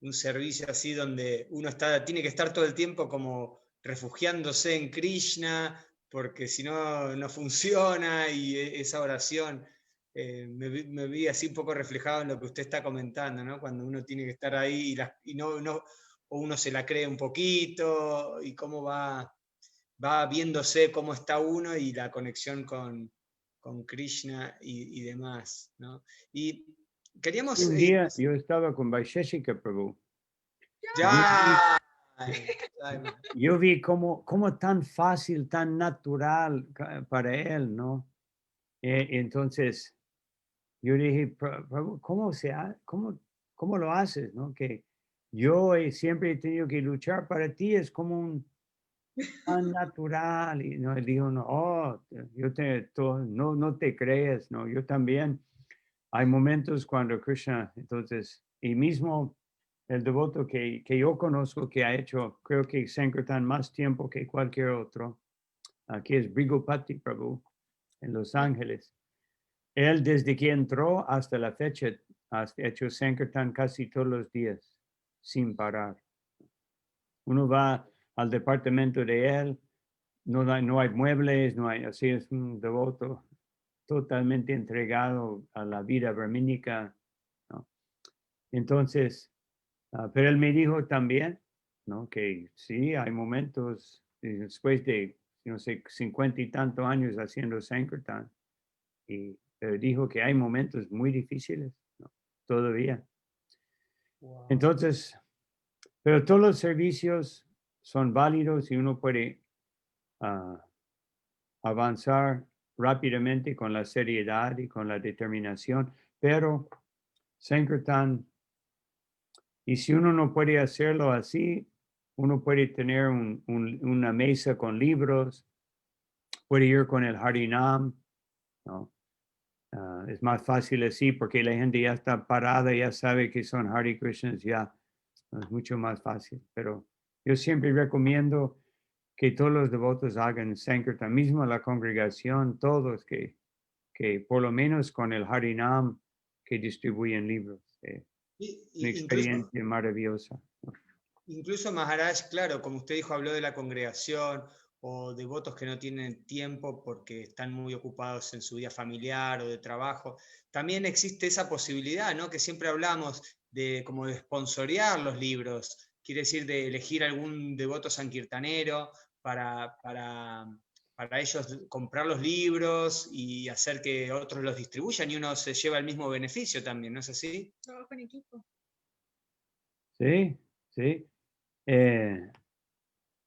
un servicio así donde uno tiene que estar todo el tiempo como refugiándose en Krishna, porque si no, no funciona y esa oración. Me vi así un poco reflejado en lo que usted está comentando, ¿no? Cuando uno tiene que estar ahí y no, o uno se la cree un poquito y cómo va viéndose cómo está uno y la conexión con Krishna y demás, ¿no? Y queríamos... Un día yo estaba con Vaisheshika Prabhu. ¡Ya! Yo vi cómo tan fácil, tan natural para él, ¿no? Entonces, yo dije, Prabhu, ¿cómo lo haces, no? Que yo siempre he tenido que luchar para ti, es como un tan natural. Y no, él dijo, no, no te crees, no, yo también. Hay momentos cuando Krishna, entonces, y mismo el devoto que yo conozco que ha hecho, creo que Sankirtan más tiempo que cualquier otro, aquí es Brigopati Prabhu, en Los Ángeles. Él desde que entró hasta la fecha ha hecho Sankirtan casi todos los días, sin parar. Uno va al departamento de él, no hay muebles, no hay, así es un devoto totalmente entregado a la vida brahmínica, ¿no? Entonces, pero él me dijo también, ¿no? Que sí, hay momentos después de, no sé, 50 y tantos años haciendo Sankirtan, y dijo que hay momentos muy difíciles, ¿no? Todavía. Wow. Entonces, pero todos los servicios son válidos y uno puede avanzar rápidamente con la seriedad y con la determinación, pero Sankirtan, y si uno no puede hacerlo así, uno puede tener una mesa con libros, puede ir con el Harinam, ¿no? Es más fácil así porque la gente ya está parada, ya sabe que son Hare Krishnas, ya es mucho más fácil. Pero yo siempre recomiendo que todos los devotos hagan Sankirtan, mismo la congregación, todos que por lo menos con el Harinam que distribuyen libros. Una Incluso, experiencia maravillosa. incluso Maharaj, claro, como usted dijo, habló de la congregación o devotos que no tienen tiempo porque están muy ocupados en su vida familiar o de trabajo. También existe esa posibilidad, ¿no? Que siempre hablamos de como de sponsorear los libros, quiere decir de elegir algún devoto sankirtanero para ellos comprar los libros y hacer que otros los distribuyan y uno se lleva el mismo beneficio también, ¿no es así? Trabajo en equipo. Sí, sí.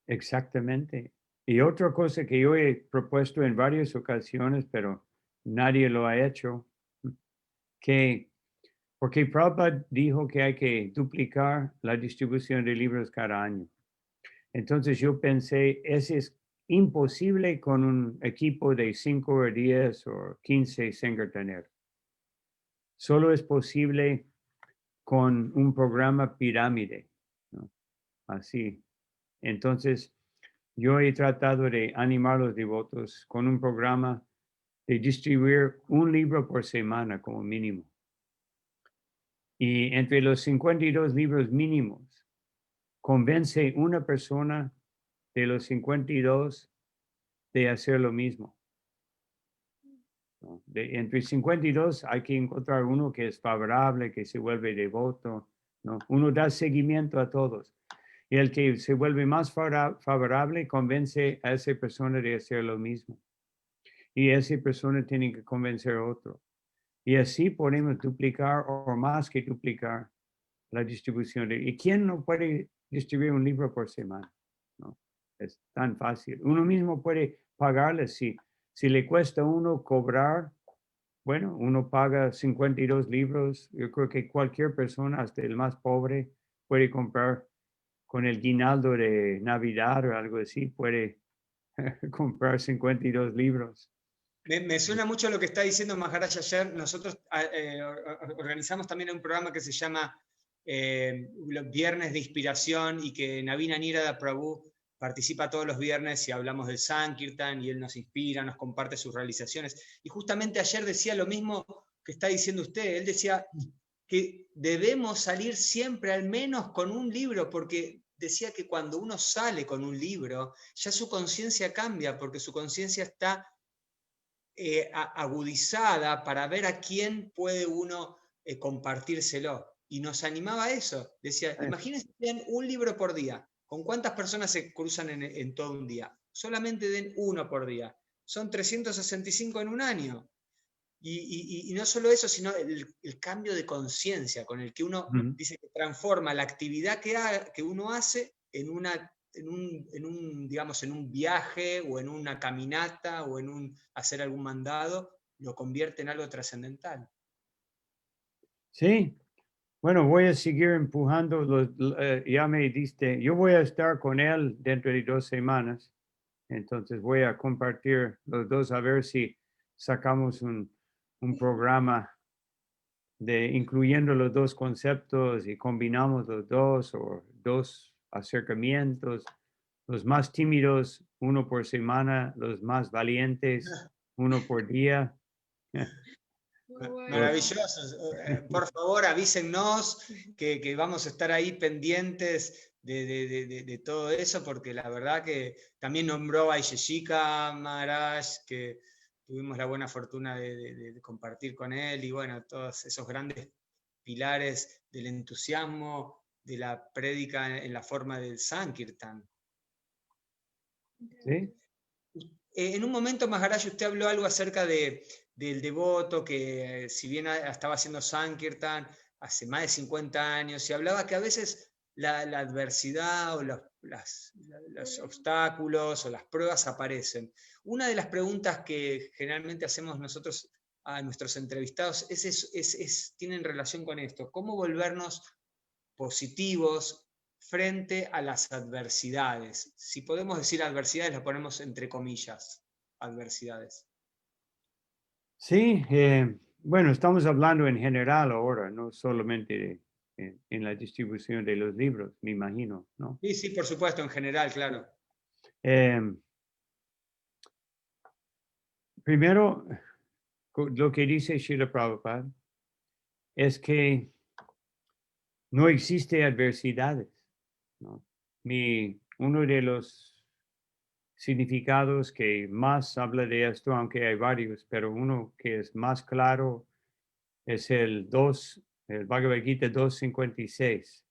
Exactamente. Y otra cosa que yo he propuesto en varias ocasiones, pero nadie lo ha hecho, que porque Prabhupada dijo que hay que duplicar la distribución de libros cada año. Entonces yo pensé, eso es imposible con un equipo de 5 o 10 o 15 Sankirtaneros. Solo es posible con un programa pirámide, ¿no? Así. Entonces, yo he tratado de animar a los devotos con un programa de distribuir un libro por semana como mínimo. Y entre los 52 libros mínimos, convence una persona de los 52 de hacer lo mismo. ¿No? Entre 52 hay que encontrar uno que es favorable, que se vuelve devoto, ¿no? Uno da seguimiento a todos. Y el que se vuelve más favorable convence a esa persona de hacer lo mismo. Y esa persona tiene que convencer a otro. Y así podemos duplicar o más que duplicar la distribución. ¿Y quién no puede distribuir un libro por semana? ¿No? Es tan fácil. Uno mismo puede pagarle. Si le cuesta a uno cobrar, bueno, uno paga 52 libros. Yo creo que cualquier persona, hasta el más pobre, puede comprar con el guinaldo de Navidad o algo así, puede comprar 52 libros. Me suena mucho lo que está diciendo Maharaj ayer. Nosotros organizamos también un programa que se llama los Viernes de Inspiración y que Navina Nirada Prabhu participa todos los viernes y hablamos del Sankirtan y él nos inspira, nos comparte sus realizaciones. Y justamente ayer decía lo mismo que está diciendo usted. Él decía que debemos salir siempre al menos con un libro, porque decía que cuando uno sale con un libro, ya su conciencia cambia, porque su conciencia está agudizada para ver a quién puede uno compartírselo. Y nos animaba a eso. Decía, imagínense que den un libro por día. ¿Con cuántas personas se cruzan en todo un día? Solamente den uno por día. Son 365 en un año. Y no solo eso, sino el cambio de conciencia con el que uno dice que transforma la actividad que uno hace en un viaje o en una caminata o en hacer algún mandado, lo convierte en algo trascendental. Sí, bueno, voy a seguir empujando, ya me diste, yo voy a estar con él dentro de 2 semanas, entonces voy a compartir los dos a ver si sacamos un programa incluyendo los dos conceptos y combinamos los dos o 2 acercamientos, los más tímidos, 1 por semana, los más valientes, 1 por día. Maravilloso. Por favor, avísennos que vamos a estar ahí pendientes de todo eso, porque la verdad que también nombró a Isheshika Maharaj, que tuvimos la buena fortuna de compartir con él, y bueno, todos esos grandes pilares del entusiasmo de la prédica en la forma del Sankirtan. ¿Sí? En un momento, Maharaj, usted habló algo acerca del devoto que, si bien estaba haciendo Sankirtan hace más de 50 años, y hablaba que a veces la adversidad o los obstáculos o las pruebas aparecen. Una de las preguntas que generalmente hacemos nosotros a nuestros entrevistados tienen relación con esto: ¿cómo volvernos positivos frente a las adversidades? Si podemos decir adversidades, las ponemos entre comillas, adversidades. Sí, bueno, estamos hablando en general ahora, no solamente en la distribución de los libros, me imagino, ¿no? Sí, sí, por supuesto, en general, claro. Primero, lo que dice Srila Prabhupada es que no existe adversidades, ¿no? Uno de los significados que más habla de esto, aunque hay varios, pero uno que es más claro es el Bhagavad Gita 2.56,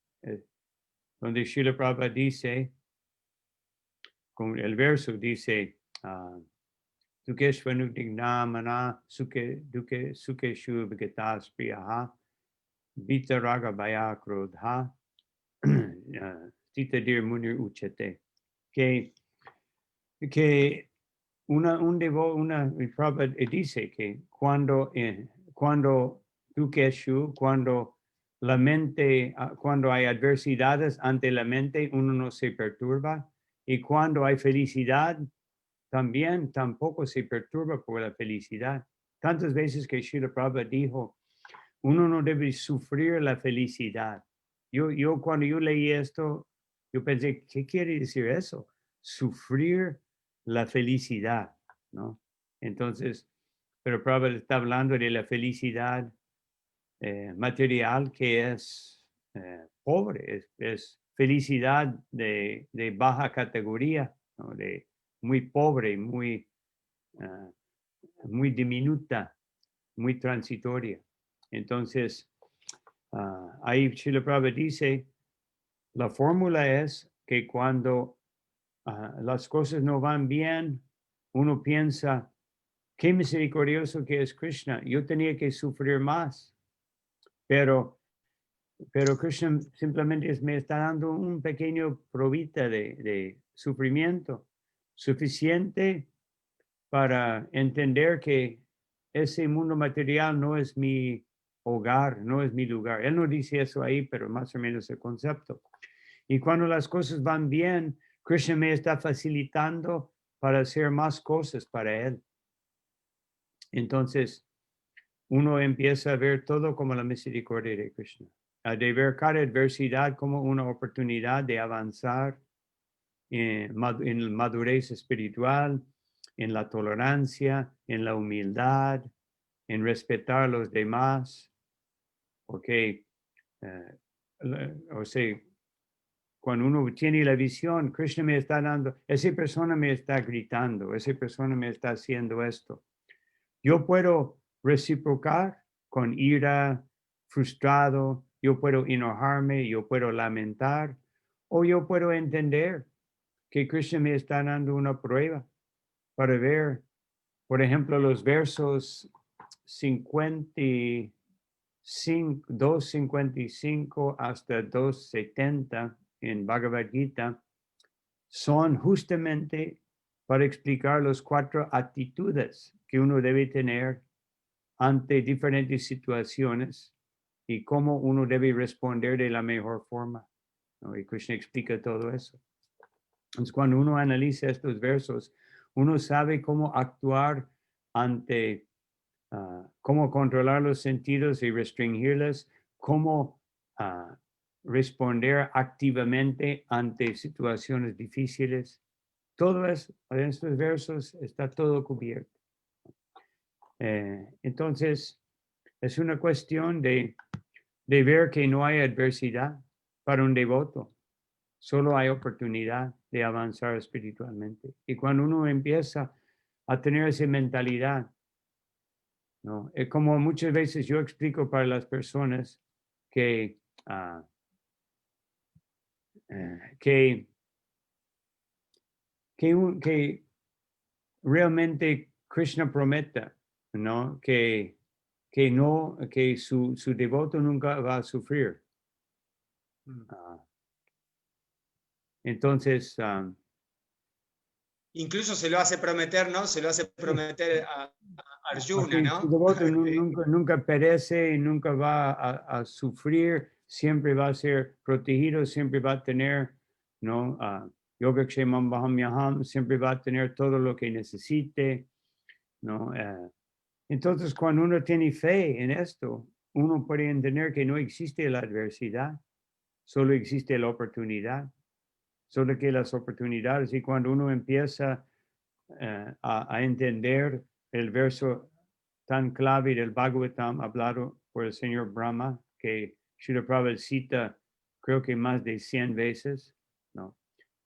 donde Srila Prabhupada dice, con el verso dice, Dukeshvanudignamana sukeshu vigatas priyaha vitaraga vaya krodha titadir munir uchete. Que Prabhupada dice que cuando Dukeshu, cuando la mente, cuando hay adversidades ante la mente, uno no se perturba, y cuando hay felicidad, también tampoco se perturba por la felicidad. Tantas veces que Srila Prabhupada dijo, uno no debe sufrir la felicidad. Cuando yo leí esto, yo pensé, ¿qué quiere decir eso? Sufrir la felicidad, ¿no? Entonces, pero Prabhupada está hablando de la felicidad material que es pobre, es felicidad de baja categoría, ¿no? De muy pobre, muy diminuta, muy transitoria. Entonces, ahí Srila Prabhupada dice, la fórmula es que cuando las cosas no van bien, uno piensa, qué misericordioso que es Krishna, yo tenía que sufrir más, pero Krishna simplemente me está dando un pequeño probita de sufrimiento, suficiente para entender que ese mundo material no es mi hogar, no es mi lugar. Él no dice eso ahí, pero más o menos el concepto. Y cuando las cosas van bien, Krishna me está facilitando para hacer más cosas para él. Entonces, uno empieza a ver todo como la misericordia de Krishna, de ver cada adversidad como una oportunidad de avanzar en madurez espiritual, en la tolerancia, en la humildad, en respetar a los demás. Porque, o sea, cuando uno tiene la visión, Krishna me está dando, esa persona me está gritando, esa persona me está haciendo esto. Yo puedo reciprocar con ira, frustrado, yo puedo enojarme, yo puedo lamentar, o yo puedo entender que Krishna me está dando una prueba para ver, por ejemplo, los versos 255 hasta 270 en Bhagavad Gita son justamente para explicar las 4 actitudes que uno debe tener ante diferentes situaciones y cómo uno debe responder de la mejor forma, ¿no? Y Krishna explica todo eso. Entonces, cuando uno analiza estos versos, uno sabe cómo actuar ante, cómo controlar los sentidos y restringirlos, cómo responder activamente ante situaciones difíciles. Todo eso, en estos versos, está todo cubierto. Entonces, es una cuestión de ver que no hay adversidad para un devoto. Solo hay oportunidad de avanzar espiritualmente. Y cuando uno empieza a tener esa mentalidad, ¿no? Es como muchas veces yo explico para las personas que realmente Krishna prometa, ¿no? Que su devoto nunca va a sufrir. Entonces, incluso se lo hace prometer, ¿no? Se lo hace prometer a Arjuna, ¿no? Su devoto nunca perece, nunca va a sufrir, siempre va a ser protegido, siempre va a tener, ¿no? Yogakshemam Bahamyaham, siempre va a tener todo lo que necesite, ¿no? Entonces, cuando uno tiene fe en esto, uno puede entender que no existe la adversidad, solo existe la oportunidad, solo que las oportunidades, y cuando uno empieza a entender el verso tan clave del Bhagavatam hablado por el señor Brahma, que Srila Prabhupada cita creo que más de 100 veces, ¿no?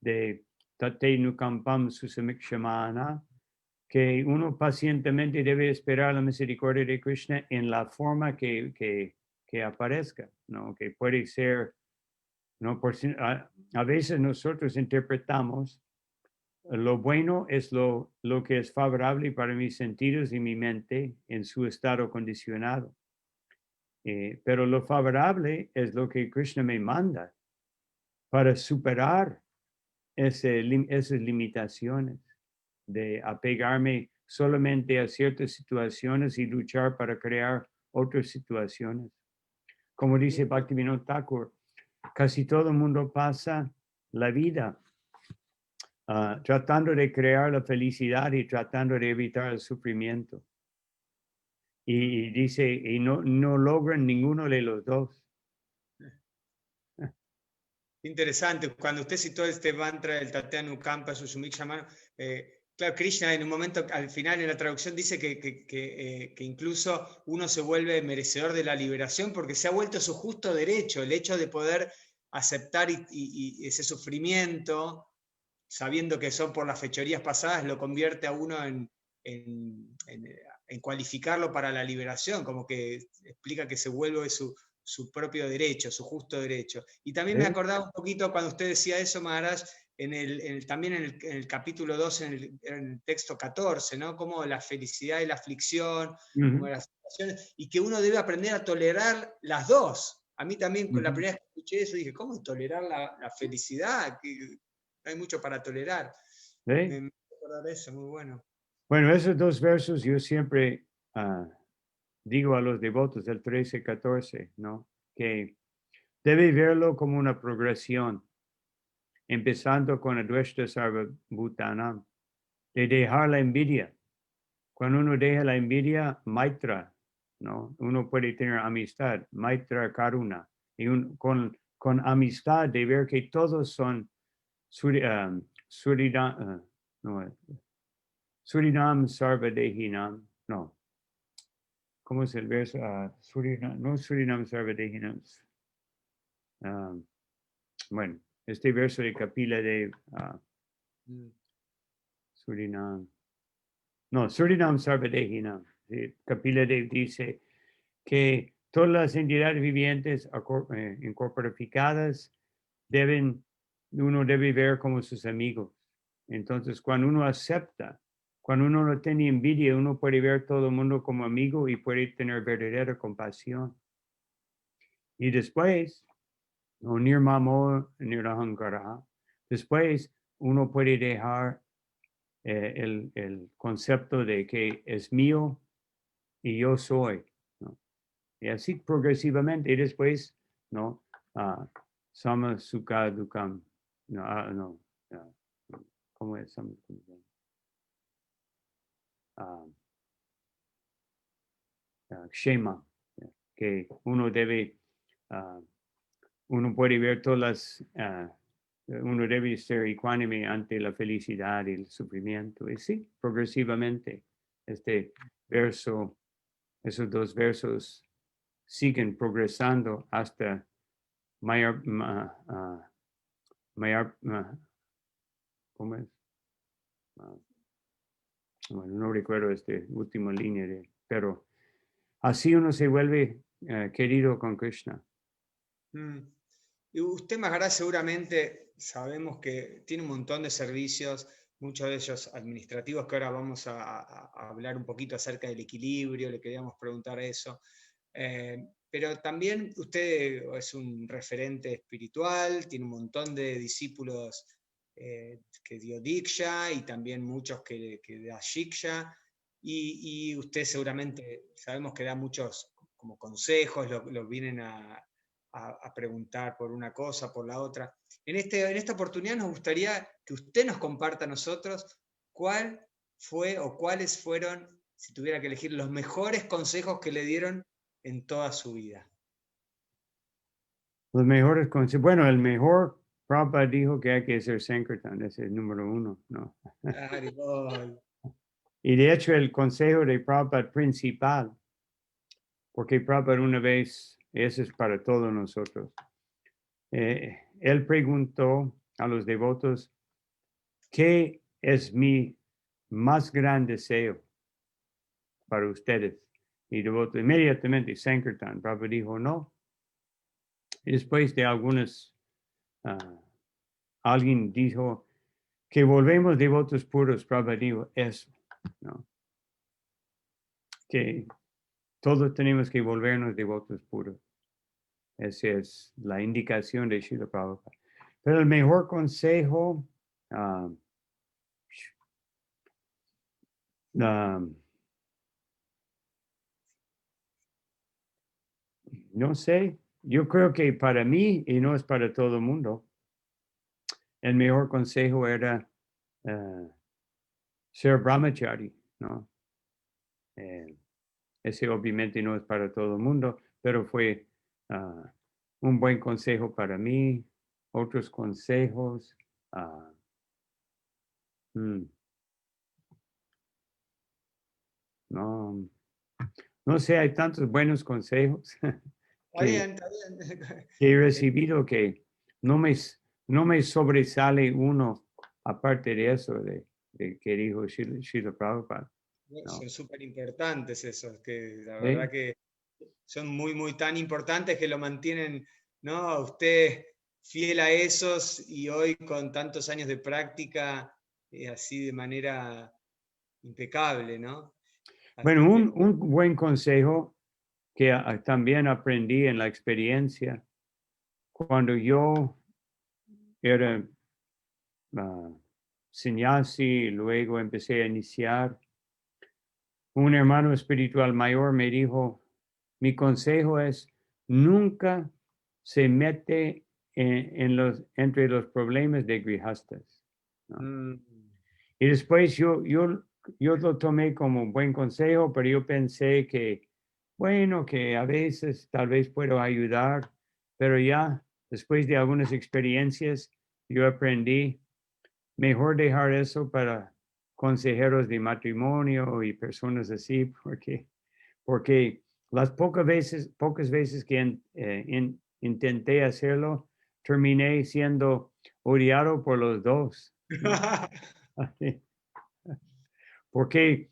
De Tate Nukampam Susamikshamana, que uno pacientemente debe esperar la misericordia de Krishna en la forma que aparezca, ¿no? Que puede ser, ¿no? A veces nosotros interpretamos lo bueno es lo que es favorable para mis sentidos y mi mente en su estado condicionado. Pero lo favorable es lo que Krishna me manda para superar esas limitaciones de apegarme solamente a ciertas situaciones y luchar para crear otras situaciones. Como dice Bhaktivinoda Thakur, casi todo el mundo pasa la vida tratando de crear la felicidad y tratando de evitar el sufrimiento. Y dice, y no logran ninguno de los dos. Interesante, cuando usted citó este mantra del Tate Nukampa Susumikshama, Claro, Krishna en un momento, al final en la traducción dice que incluso uno se vuelve merecedor de la liberación porque se ha vuelto su justo derecho, el hecho de poder aceptar y ese sufrimiento, sabiendo que son por las fechorías pasadas, lo convierte a uno en cualificarlo para la liberación, como que explica que se vuelve su propio derecho, su justo derecho. Y también me ¿Sí? acordaba un poquito cuando usted decía eso, Maharaj, también en el capítulo 2, en el texto 14, ¿no? Como la felicidad y la aflicción, como Ujú, las situaciones, y que uno debe aprender a tolerar las dos. A mí también, la ujú. primera vez que escuché eso, dije, ¿cómo tolerar la felicidad? Que no hay mucho para tolerar. ¿Sí? Me acuerdo de eso, muy bueno. Bueno, esos dos versos yo siempre digo a los devotos del 13 y 14, ¿no? Que debe verlo como una progresión, empezando con Advaita Sarvabhutanam, de dejar la envidia. Cuando uno deja la envidia, maitra, ¿no? Uno puede tener amistad, maitra karuna, y con amistad de ver que todos son no, Surinam Sarvadehinam, no. ¿Cómo es el verso? Surinam, no Surinam Sarvadehinam. Um, bueno, este verso de Kapila de Mm. Surinam. No, Surinam Sarvadehinam. Sí, Kapila Dev dice que todas las entidades vivientes incorporadas uno debe ver como sus amigos. Entonces, cuando uno acepta, cuando uno no tiene envidia, uno puede ver todo el mundo como amigo y puede tener verdadera compasión. Y después, no nirmamo nirahankara, después uno puede dejar el concepto de que es mío y yo soy, ¿no? Y así progresivamente, y después, ¿no? Sama sukha dukam, no, no, ¿cómo es? Shema, que uno debe, uno puede ver todas uno debe ser ecuánime ante la felicidad y el sufrimiento. Y sí, progresivamente, este verso, esos dos versos siguen progresando hasta mayor, ¿cómo es? Uh, bueno, no recuerdo esta última línea, pero así uno se vuelve querido con Krishna. Mm. Y usted, Maharaj, seguramente sabemos que tiene un montón de servicios, muchos de ellos administrativos, que ahora vamos a hablar un poquito acerca del equilibrio, le queríamos preguntar eso. Pero también usted es un referente espiritual, tiene un montón de discípulos que dio Diksha y también muchos que da Shiksha. Y usted seguramente sabemos que da muchos como consejos, lo vienen a preguntar por una cosa, por la otra. En esta oportunidad nos gustaría que usted nos comparta a nosotros cuál fue o cuáles fueron, si tuviera que elegir, los mejores consejos que le dieron en toda su vida. Los mejores consejos. Bueno, el mejor Prabhupada dijo que hay que hacer Sankirtan, ese es el número uno, ¿no? Haribol. Y de hecho el consejo de Prabhupada principal, porque Prabhupada una vez, eso es para todos nosotros, él preguntó a los devotos, ¿qué es mi más gran deseo para ustedes? Y devotos inmediatamente, Sankirtan, Prabhupada dijo no. Y después de alguien dijo que volvemos devotos puros, Prabhupada dijo eso, ¿no? Que todos tenemos que volvernos devotos puros. Esa es la indicación de Srila Prabhupada. Pero el mejor consejo, no sé, yo creo que para mí, y no es para todo el mundo, el mejor consejo era ser brahmachari, ¿no? Ese obviamente no es para todo el mundo, pero fue un buen consejo para mí. Otros consejos. no, no sé, hay tantos buenos consejos Está que, bien, está bien. que he recibido que no me, no me sobresale uno aparte de eso de que dijo Srila Prabhupada. ¿No? Son súper importantes esos, que la ¿Sí? verdad que son muy, muy tan importantes que lo mantienen, ¿no? A usted fiel a esos y hoy con tantos años de práctica, así de manera impecable, ¿no? Bueno, Así que, un buen consejo que también aprendí en la experiencia cuando yo era sannyasi y luego empecé a iniciar, un hermano espiritual mayor me dijo, mi consejo es nunca se mete entre los problemas de grihastas, ¿no? mm, Y después yo lo tomé como un buen consejo, pero yo pensé que, bueno, que a veces tal vez puedo ayudar, pero ya después de algunas experiencias, yo aprendí mejor dejar eso para consejeros de matrimonio y personas así, porque las pocas veces que intenté hacerlo, terminé siendo odiado por los dos, ¿no? Porque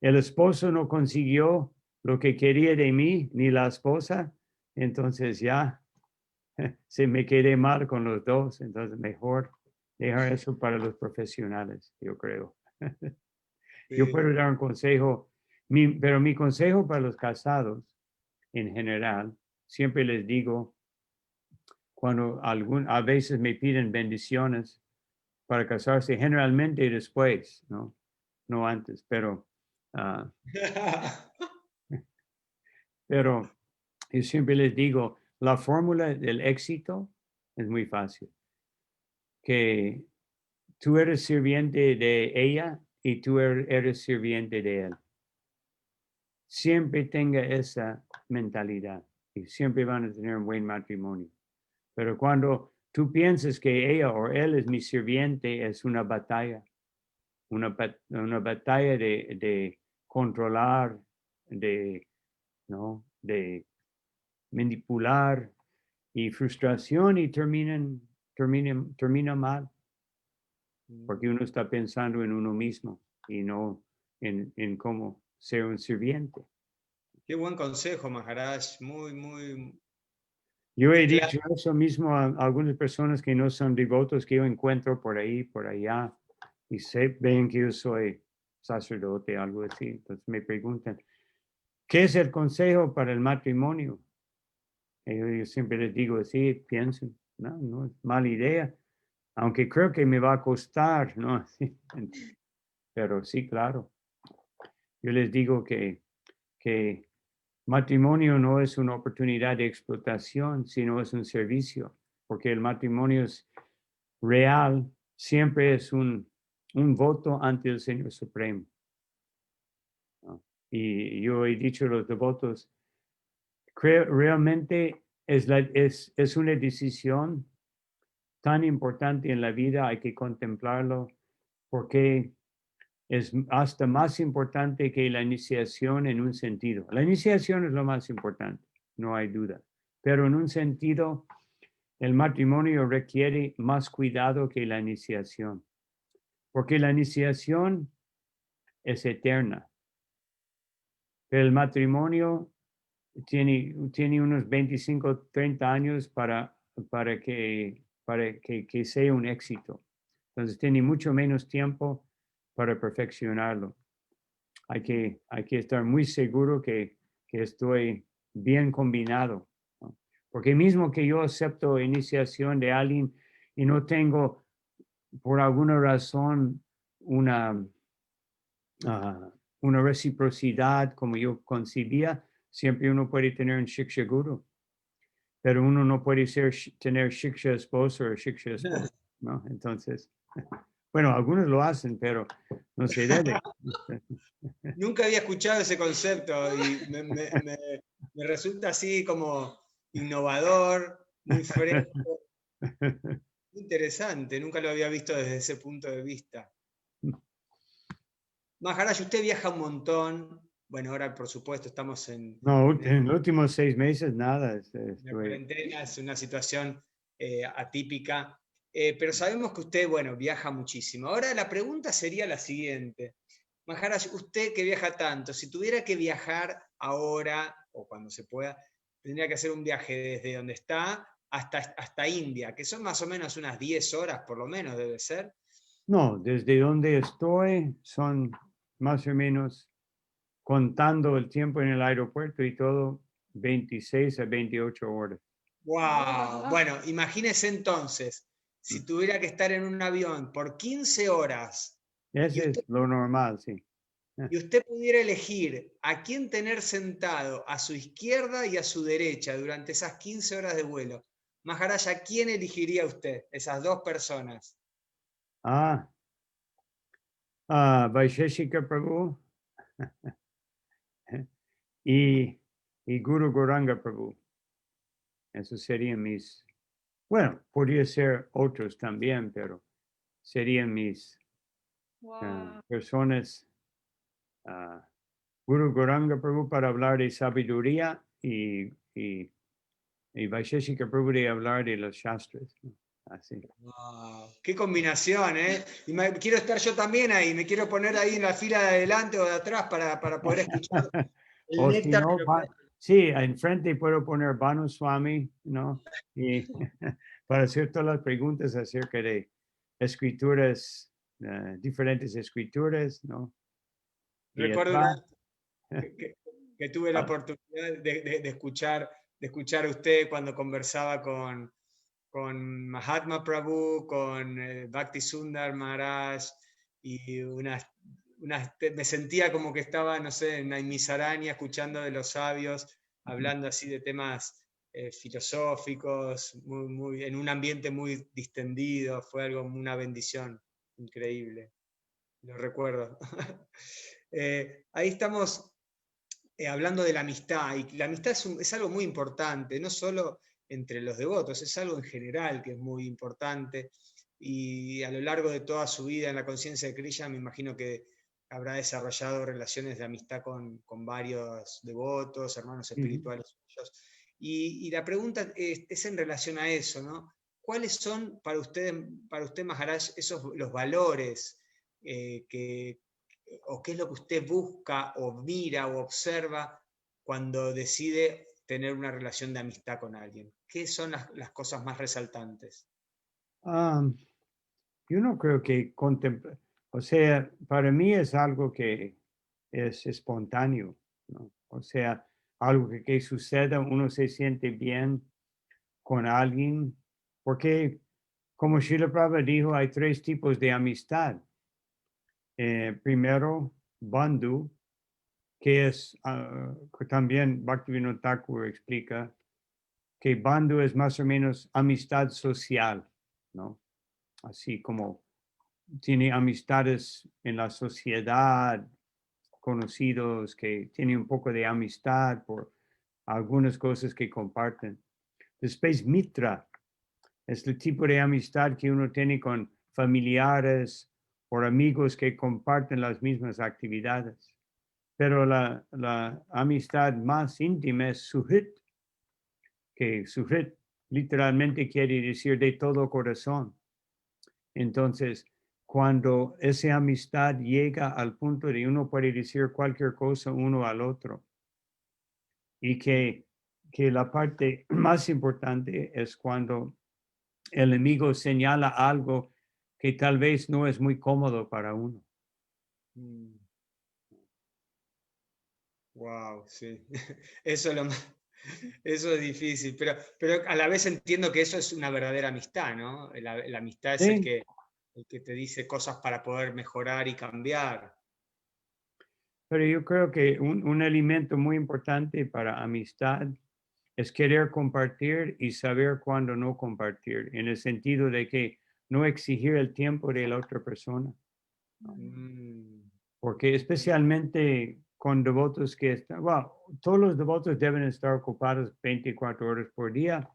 el esposo no consiguió lo que quería de mí, ni la esposa, entonces ya se me quedé mal con los dos, entonces mejor dejar eso para los profesionales, yo creo. Yo sí. puedo dar un consejo, pero mi consejo para los casados en general, siempre les digo, cuando a veces me piden bendiciones para casarse, generalmente después, ¿no? No antes, pero yo siempre les digo, la fórmula del éxito es muy fácil, que tú eres sirviente de ella y tú eres sirviente de él. Siempre tenga esa mentalidad y siempre van a tener un buen matrimonio. Pero cuando tú piensas que ella o él es mi sirviente, es una batalla, una batalla de controlar, ¿no? De manipular y frustración y termina mal, porque uno está pensando en uno mismo y no en cómo ser un sirviente. Qué buen consejo, Maharaj, muy, muy, Yo muy he claro. dicho eso mismo a algunas personas que no son devotos que yo encuentro por ahí, por allá, y ven que yo soy sacerdote, algo así. Entonces me preguntan, ¿qué es el consejo para el matrimonio? Y yo siempre les digo, sí, piensen, no es mala idea, aunque creo que me va a costar, ¿no? Pero sí, claro. Yo les digo que matrimonio no es una oportunidad de explotación, sino es un servicio, porque el matrimonio es real, siempre es un voto ante el Señor Supremo, ¿no? Y yo he dicho a los devotos, realmente es una decisión tan importante en la vida, hay que contemplarlo, porque es hasta más importante que la iniciación en un sentido. La iniciación es lo más importante, no hay duda, pero en un sentido, el matrimonio requiere más cuidado que la iniciación, porque la iniciación es eterna, pero el matrimonio tiene unos 25, 30 años para que sea un éxito. Entonces tiene mucho menos tiempo para perfeccionarlo. Hay que estar muy seguro que estoy bien combinado, ¿no? Porque mismo que yo acepto iniciación de alguien y no tengo por alguna razón una, una reciprocidad como yo concibía, siempre uno puede tener un shiksha guru, pero uno no puede tener shiksha esposo o shiksha esposo, ¿no? Entonces, bueno, algunos lo hacen, pero no se debe. Nunca había escuchado ese concepto y me resulta así como innovador, muy fresco, muy interesante. Nunca lo había visto desde ese punto de vista. Maharaj, usted viaja un montón, bueno, ahora por supuesto estamos No, en en los últimos 6 meses nada. la cuarentena, es una situación atípica, pero sabemos que usted, bueno, viaja muchísimo. Ahora la pregunta sería la siguiente. Maharaj, usted que viaja tanto, si tuviera que viajar ahora o cuando se pueda, tendría que hacer un viaje desde donde está hasta India, que son más o menos unas 10 horas por lo menos, debe ser. No, desde donde estoy son más o menos, contando el tiempo en el aeropuerto y todo, 26 a 28 horas. ¡Wow! Bueno, imagínese entonces, si tuviera que estar en un avión por 15 horas y Ese usted es lo normal, sí. y usted pudiera elegir a quién tener sentado a su izquierda y a su derecha durante esas 15 horas de vuelo, Maharaj, ¿a quién elegiría usted? Esas dos personas. Ah, Vaisheshika Prabhu y, y Guru Gauranga Prabhu. Esos serían mis, bueno, podría ser otros también, pero serían mis Wow. personas. Guru Gauranga Prabhu para hablar de sabiduría y Vaisheshika Prabhu de hablar de los shastras, ¿no? Así. Wow, qué combinación, ¿eh? Y quiero estar yo también ahí, me quiero poner ahí en la fila de adelante o de atrás para poder escuchar el O si néctar no, de lo que... sí, enfrente puedo poner Banu Swami, ¿no? Y para hacer todas las preguntas acerca de escrituras, diferentes escrituras, ¿no? Y Recuerdo una atrás, vez que tuve la oportunidad de escuchar a usted cuando conversaba con Mahatma Prabhu, con Bhakti Sundar Maharaj, y me sentía como que estaba, no sé, en Misarania, escuchando de los sabios, hablando así de temas filosóficos, en un ambiente muy distendido, fue algo, una bendición increíble, lo recuerdo. Ahí estamos hablando de la amistad, y la amistad es algo muy importante, no solo entre los devotos, es algo en general que es muy importante, y a lo largo de toda su vida en la conciencia de Krishna me imagino que habrá desarrollado relaciones de amistad con varios devotos, hermanos espirituales suyos. Y la pregunta es en relación a eso, ¿no? ¿Cuáles son para usted Maharaj, los valores que, o qué es lo que usted busca o mira o observa cuando decide tener una relación de amistad con alguien? ¿Qué son las cosas más resaltantes? yo no creo que contemplar, o sea, para mí es algo que es espontáneo, ¿no? O sea, algo que suceda, uno se siente bien con alguien, porque como Srila Prabhupada dijo, hay 3 tipos de amistad. Primero, bandhu, que es, que también Bhaktivinoda Thakur explica, que bandhu es más o menos amistad social, ¿no? Así como tiene amistades en la sociedad, conocidos que tienen un poco de amistad por algunas cosas que comparten. Después, mitra es el tipo de amistad que uno tiene con familiares o amigos que comparten las mismas actividades. Pero la amistad más íntima es suhrit, que suhrit literalmente quiere decir de todo corazón. Entonces, cuando esa amistad llega al punto de uno puede decir cualquier cosa uno al otro y que la parte más importante es cuando el amigo señala algo que tal vez no es muy cómodo para uno. Wow, sí. Eso es eso es difícil, pero a la vez entiendo que eso es una verdadera amistad, ¿no? La amistad es Sí, el que te dice cosas para poder mejorar y cambiar. pero yo creo que un elemento muy importante para amistad es querer compartir y saber cuándo no compartir, en el sentido de que no exigir el tiempo de la otra persona, Mm, porque especialmente con devotos que están, bueno, todos los devotos deben estar ocupados 24 horas por día.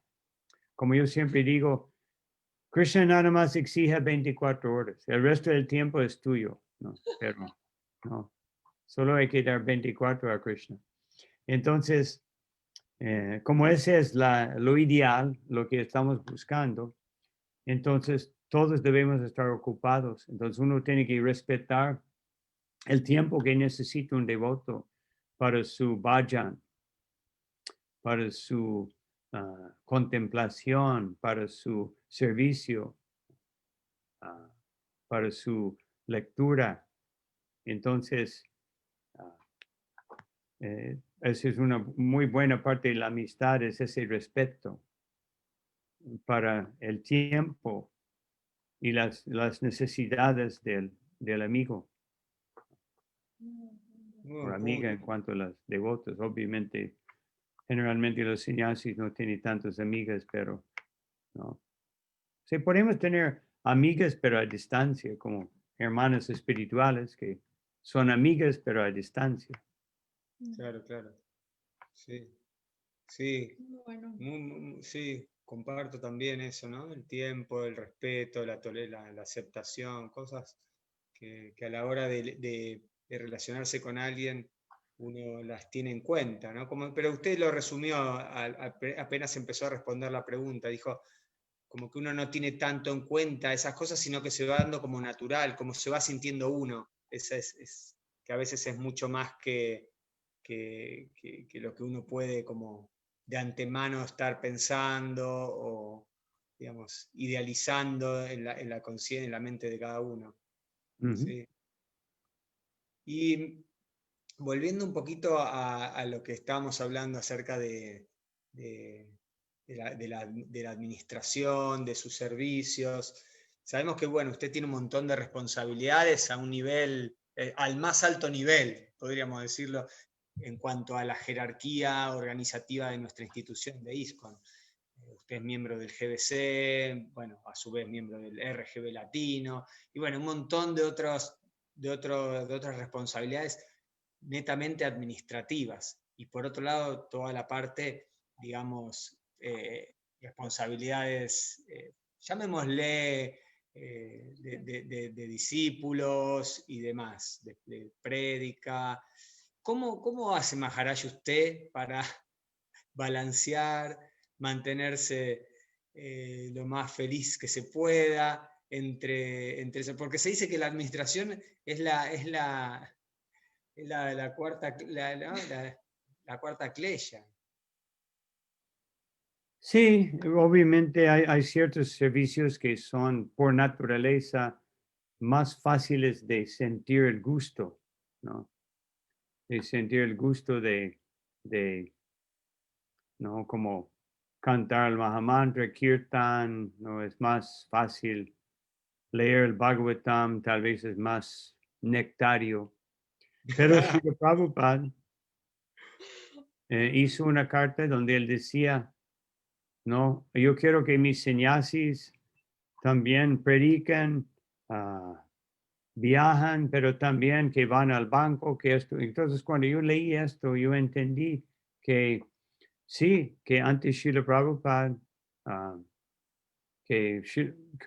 Como yo siempre digo, Krishna nada más exige 24 horas, el resto del tiempo es tuyo, ¿no? Pero, no. Solo hay que dar 24 a Krishna. Entonces, como ese es lo ideal, lo que estamos buscando, entonces todos debemos estar ocupados. Entonces uno tiene que respetar el tiempo que necesita un devoto para su bhajan, para su contemplación, para su servicio, para su lectura. Entonces, esa es una muy buena parte de la amistad, es ese respeto para el tiempo y las necesidades del amigo Muy o buen amiga en punto. cuanto a los devotos. Obviamente, generalmente los sannyasis no tienen tantas amigas, pero no. Sí, podemos tener amigas, pero a distancia, como hermanas espirituales que son amigas, pero a distancia. Claro, claro. Sí, sí, Bueno, sí, comparto también eso, ¿no? El tiempo, el respeto, la aceptación, cosas que a la hora de relacionarse con alguien uno las tiene en cuenta, ¿no? Pero usted lo resumió apenas empezó a responder la pregunta, dijo como que uno no tiene tanto en cuenta esas cosas, sino que se va dando como natural, como se va sintiendo uno. Esa que a veces es mucho más que lo que uno puede como de antemano estar pensando o, digamos, idealizando en la conciencia, en la mente de cada uno. Ujú. ¿Sí? Y volviendo un poquito a lo que estábamos hablando acerca de la administración, de sus servicios. Sabemos que, bueno, usted tiene un montón de responsabilidades a un nivel, al más alto nivel, podríamos decirlo, en cuanto a la jerarquía organizativa de nuestra institución de ISKCON. Usted es miembro del GBC, bueno, a su vez miembro del RGB Latino, y bueno, un montón de otras responsabilidades netamente administrativas. Y por otro lado, toda la parte, digamos, responsabilidades, llamémosle, de discípulos y demás, de prédica. ¿Cómo hace Maharaj usted para balancear, mantenerse lo más feliz que se pueda entre eso? Porque se dice que la administración es la cuarta, la cuarta cleya. Sí, obviamente hay ciertos servicios que son por naturaleza más fáciles de sentir el gusto, ¿no? De sentir el gusto de ¿no? Como cantar el Mahamantra, Kirtan, ¿no? Es más fácil leer el Bhagavatam, tal vez es más nectario. Pero Srila Prabhupada hizo una carta donde él decía, no, yo quiero que mis sannyasis también predican, viajan, pero también que van al banco, que esto. Entonces, cuando yo leí esto, yo entendí que sí, que antes Srila Prabhupada, ah, que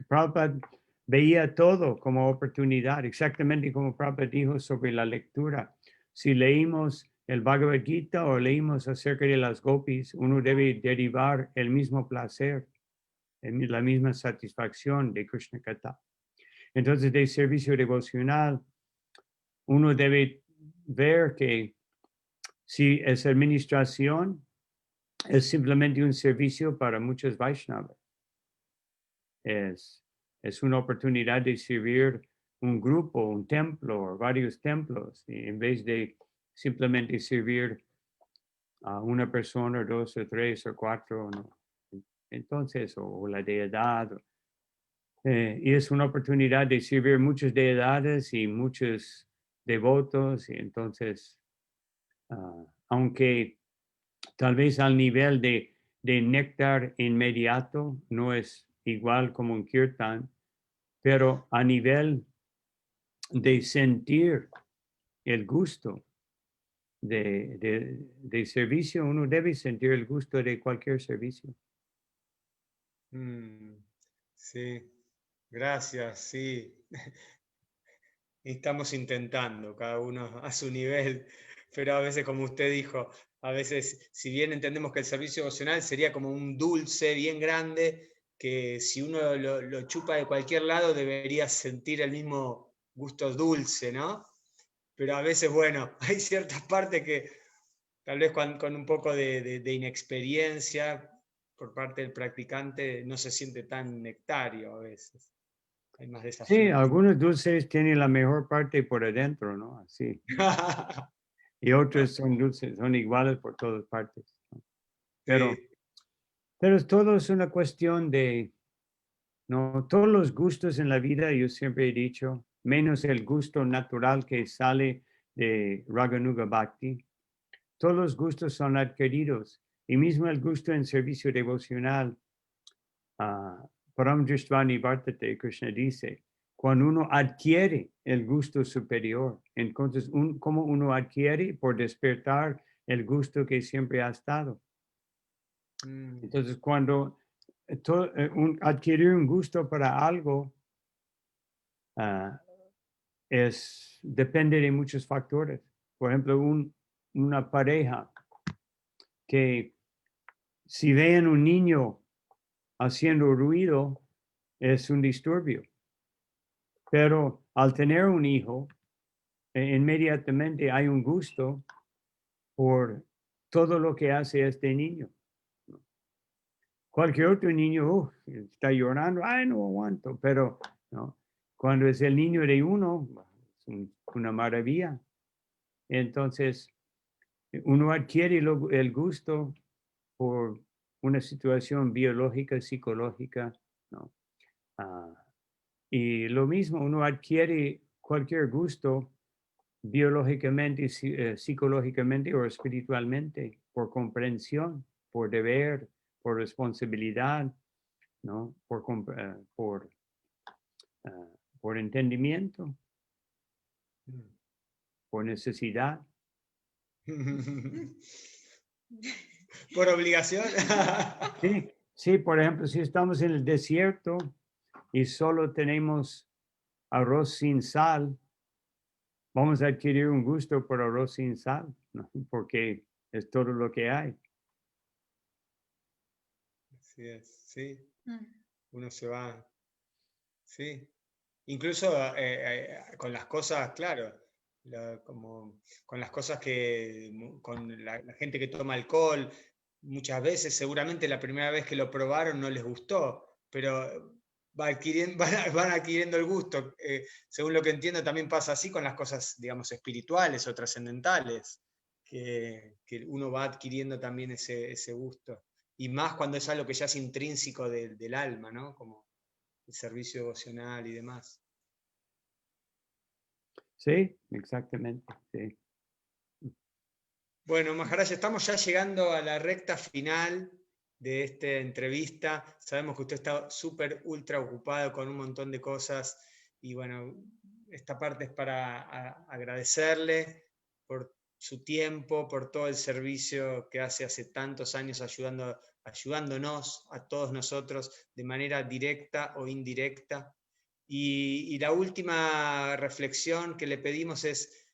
Prabhupada veía todo como oportunidad, exactamente como Prabhupada dijo sobre la lectura. Si leímos el Bhagavad Gita o leímos acerca de las gopis, uno debe derivar el mismo placer, la misma satisfacción de Krishna Katha. Entonces, de servicio devocional, uno debe ver que si es administración, es simplemente un servicio para muchos Vaishnavas. Es una oportunidad de servir un grupo, un templo o varios templos, en vez de simplemente servir a una persona, dos o tres o cuatro, ¿no? Entonces, o la deidad. Y es una oportunidad de servir muchas deidades y muchos devotos. Y entonces, aunque tal vez al nivel de néctar inmediato no es igual como un kirtan, pero a nivel de sentir el gusto de servicio, uno debe sentir el gusto de cualquier servicio. Sí, gracias, sí. estamos intentando, cada uno a su nivel, pero a veces, como usted dijo, a veces, si bien entendemos que el servicio devocional sería como un dulce bien grande, que si uno lo chupa de cualquier lado debería sentir el mismo gusto dulce, ¿no? Pero a veces, bueno, hay ciertas partes que tal vez con un poco de inexperiencia por parte del practicante no se siente tan nectario a veces. Hay más Sí, desafíos. algunos dulces tienen la mejor parte por adentro, ¿no? Así. Y otros son dulces, son iguales por todas partes, ¿no? Pero, Sí. pero todo es una cuestión de, no, todos los gustos en la vida, yo siempre he dicho, menos el gusto natural que sale de Raganuga Bhakti, todos los gustos son adquiridos. Y mismo el gusto en servicio devocional, Param Dristvani Vartate, Krishna dice, cuando uno adquiere el gusto superior, entonces, ¿cómo uno adquiere? Por despertar el gusto que siempre ha estado. Mm. Entonces, cuando adquirir un gusto para algo ah, depende de muchos factores. Por ejemplo, una pareja que si ven un niño haciendo ruido, es un disturbio. Pero al tener un hijo, inmediatamente hay un gusto por todo lo que hace este niño. Cualquier otro niño está llorando, ay, no aguanto, pero ¿no? Cuando es el niño de uno, es una maravilla. Entonces, uno adquiere el gusto por una situación biológica, psicológica, ¿no? Ah, y lo mismo, uno adquiere cualquier gusto biológicamente, psicológicamente o espiritualmente, por comprensión, por deber, por responsabilidad, ¿no? Por entendimiento, por necesidad. Por obligación. Sí, sí, por ejemplo, si estamos en el desierto y solo tenemos arroz sin sal, vamos a adquirir un gusto por arroz sin sal, ¿no? Porque es todo lo que hay. Así es, sí. Mm. Uno se va, sí. Incluso con las cosas, claro, como con las cosas con la gente que toma alcohol, muchas veces, seguramente la primera vez que lo probaron no les gustó, pero van adquiriendo el gusto. Según lo que entiendo, también pasa así con las cosas, digamos, espirituales o trascendentales, que uno va adquiriendo también ese gusto. Y más cuando es algo que ya es intrínseco del alma, ¿no? Como el servicio devocional y demás. Sí, exactamente, sí. Bueno, Maharaj, estamos ya llegando a la recta final de esta entrevista. Sabemos que usted está súper, ultra ocupado con un montón de cosas y bueno, esta parte es para agradecerle por su tiempo, por todo el servicio que hace tantos años ayudándonos a todos nosotros de manera directa o indirecta. Y la última reflexión que le pedimos es,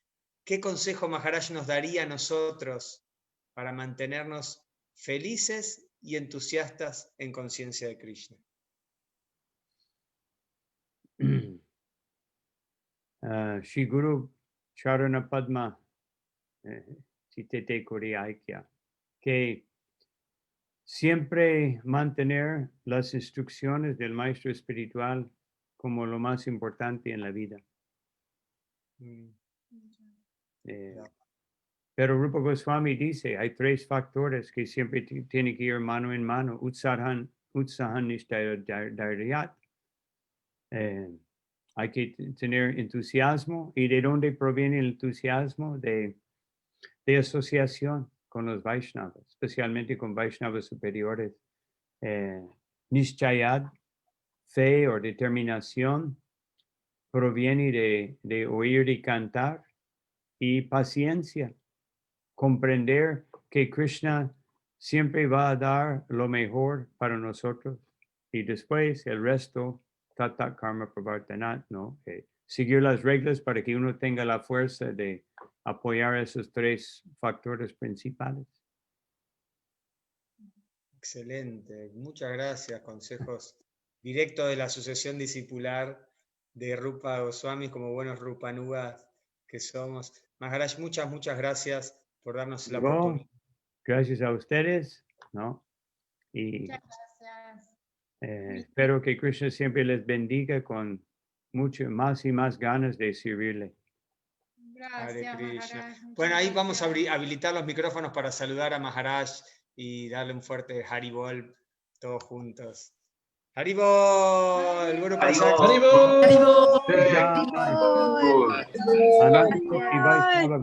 ¿qué consejo Maharaj nos daría a nosotros para mantenernos felices y entusiastas en conciencia de Krishna? Shri Guru Charana Padma, Chitete Kuriaikya, que siempre mantener las instrucciones del maestro espiritual como lo más importante en la vida. Eh, pero Rupa Goswami dice, hay tres factores que siempre tienen que ir mano en mano, utsahan nishtayat. Hay que tener entusiasmo. ¿Y de dónde proviene el entusiasmo? De asociación con los Vaishnavas, especialmente con Vaishnavas superiores. Nishchayad, fe o determinación, proviene de oír y cantar. Y paciencia, comprender que Krishna siempre va a dar lo mejor para nosotros. Y después el resto, tata karma pravartanat, ¿no? seguir las reglas para que uno tenga la fuerza de apoyar esos 3 factores principales. Excelente, muchas gracias. Consejos directos de la Asociación Discipular de Rupa Goswami, como buenos Rupanugas que somos. Maharaj, muchas gracias por darnos la No, oportunidad. gracias a ustedes, ¿no? Y Muchas gracias. espero que Krishna siempre les bendiga con mucho más y más ganas de servirle. Hare Gracias, Krishna. Maharaj. Muchas Bueno, ahí vamos a gracias. habilitar los micrófonos para saludar a Maharaj y darle un fuerte Haribol todos juntos. Haribol, Guru Prasad.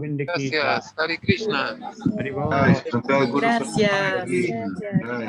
Vindiki. Gracias, Hare Krishna. Haribol. Jai, Santa Guru Gracias. Sahib. Jai.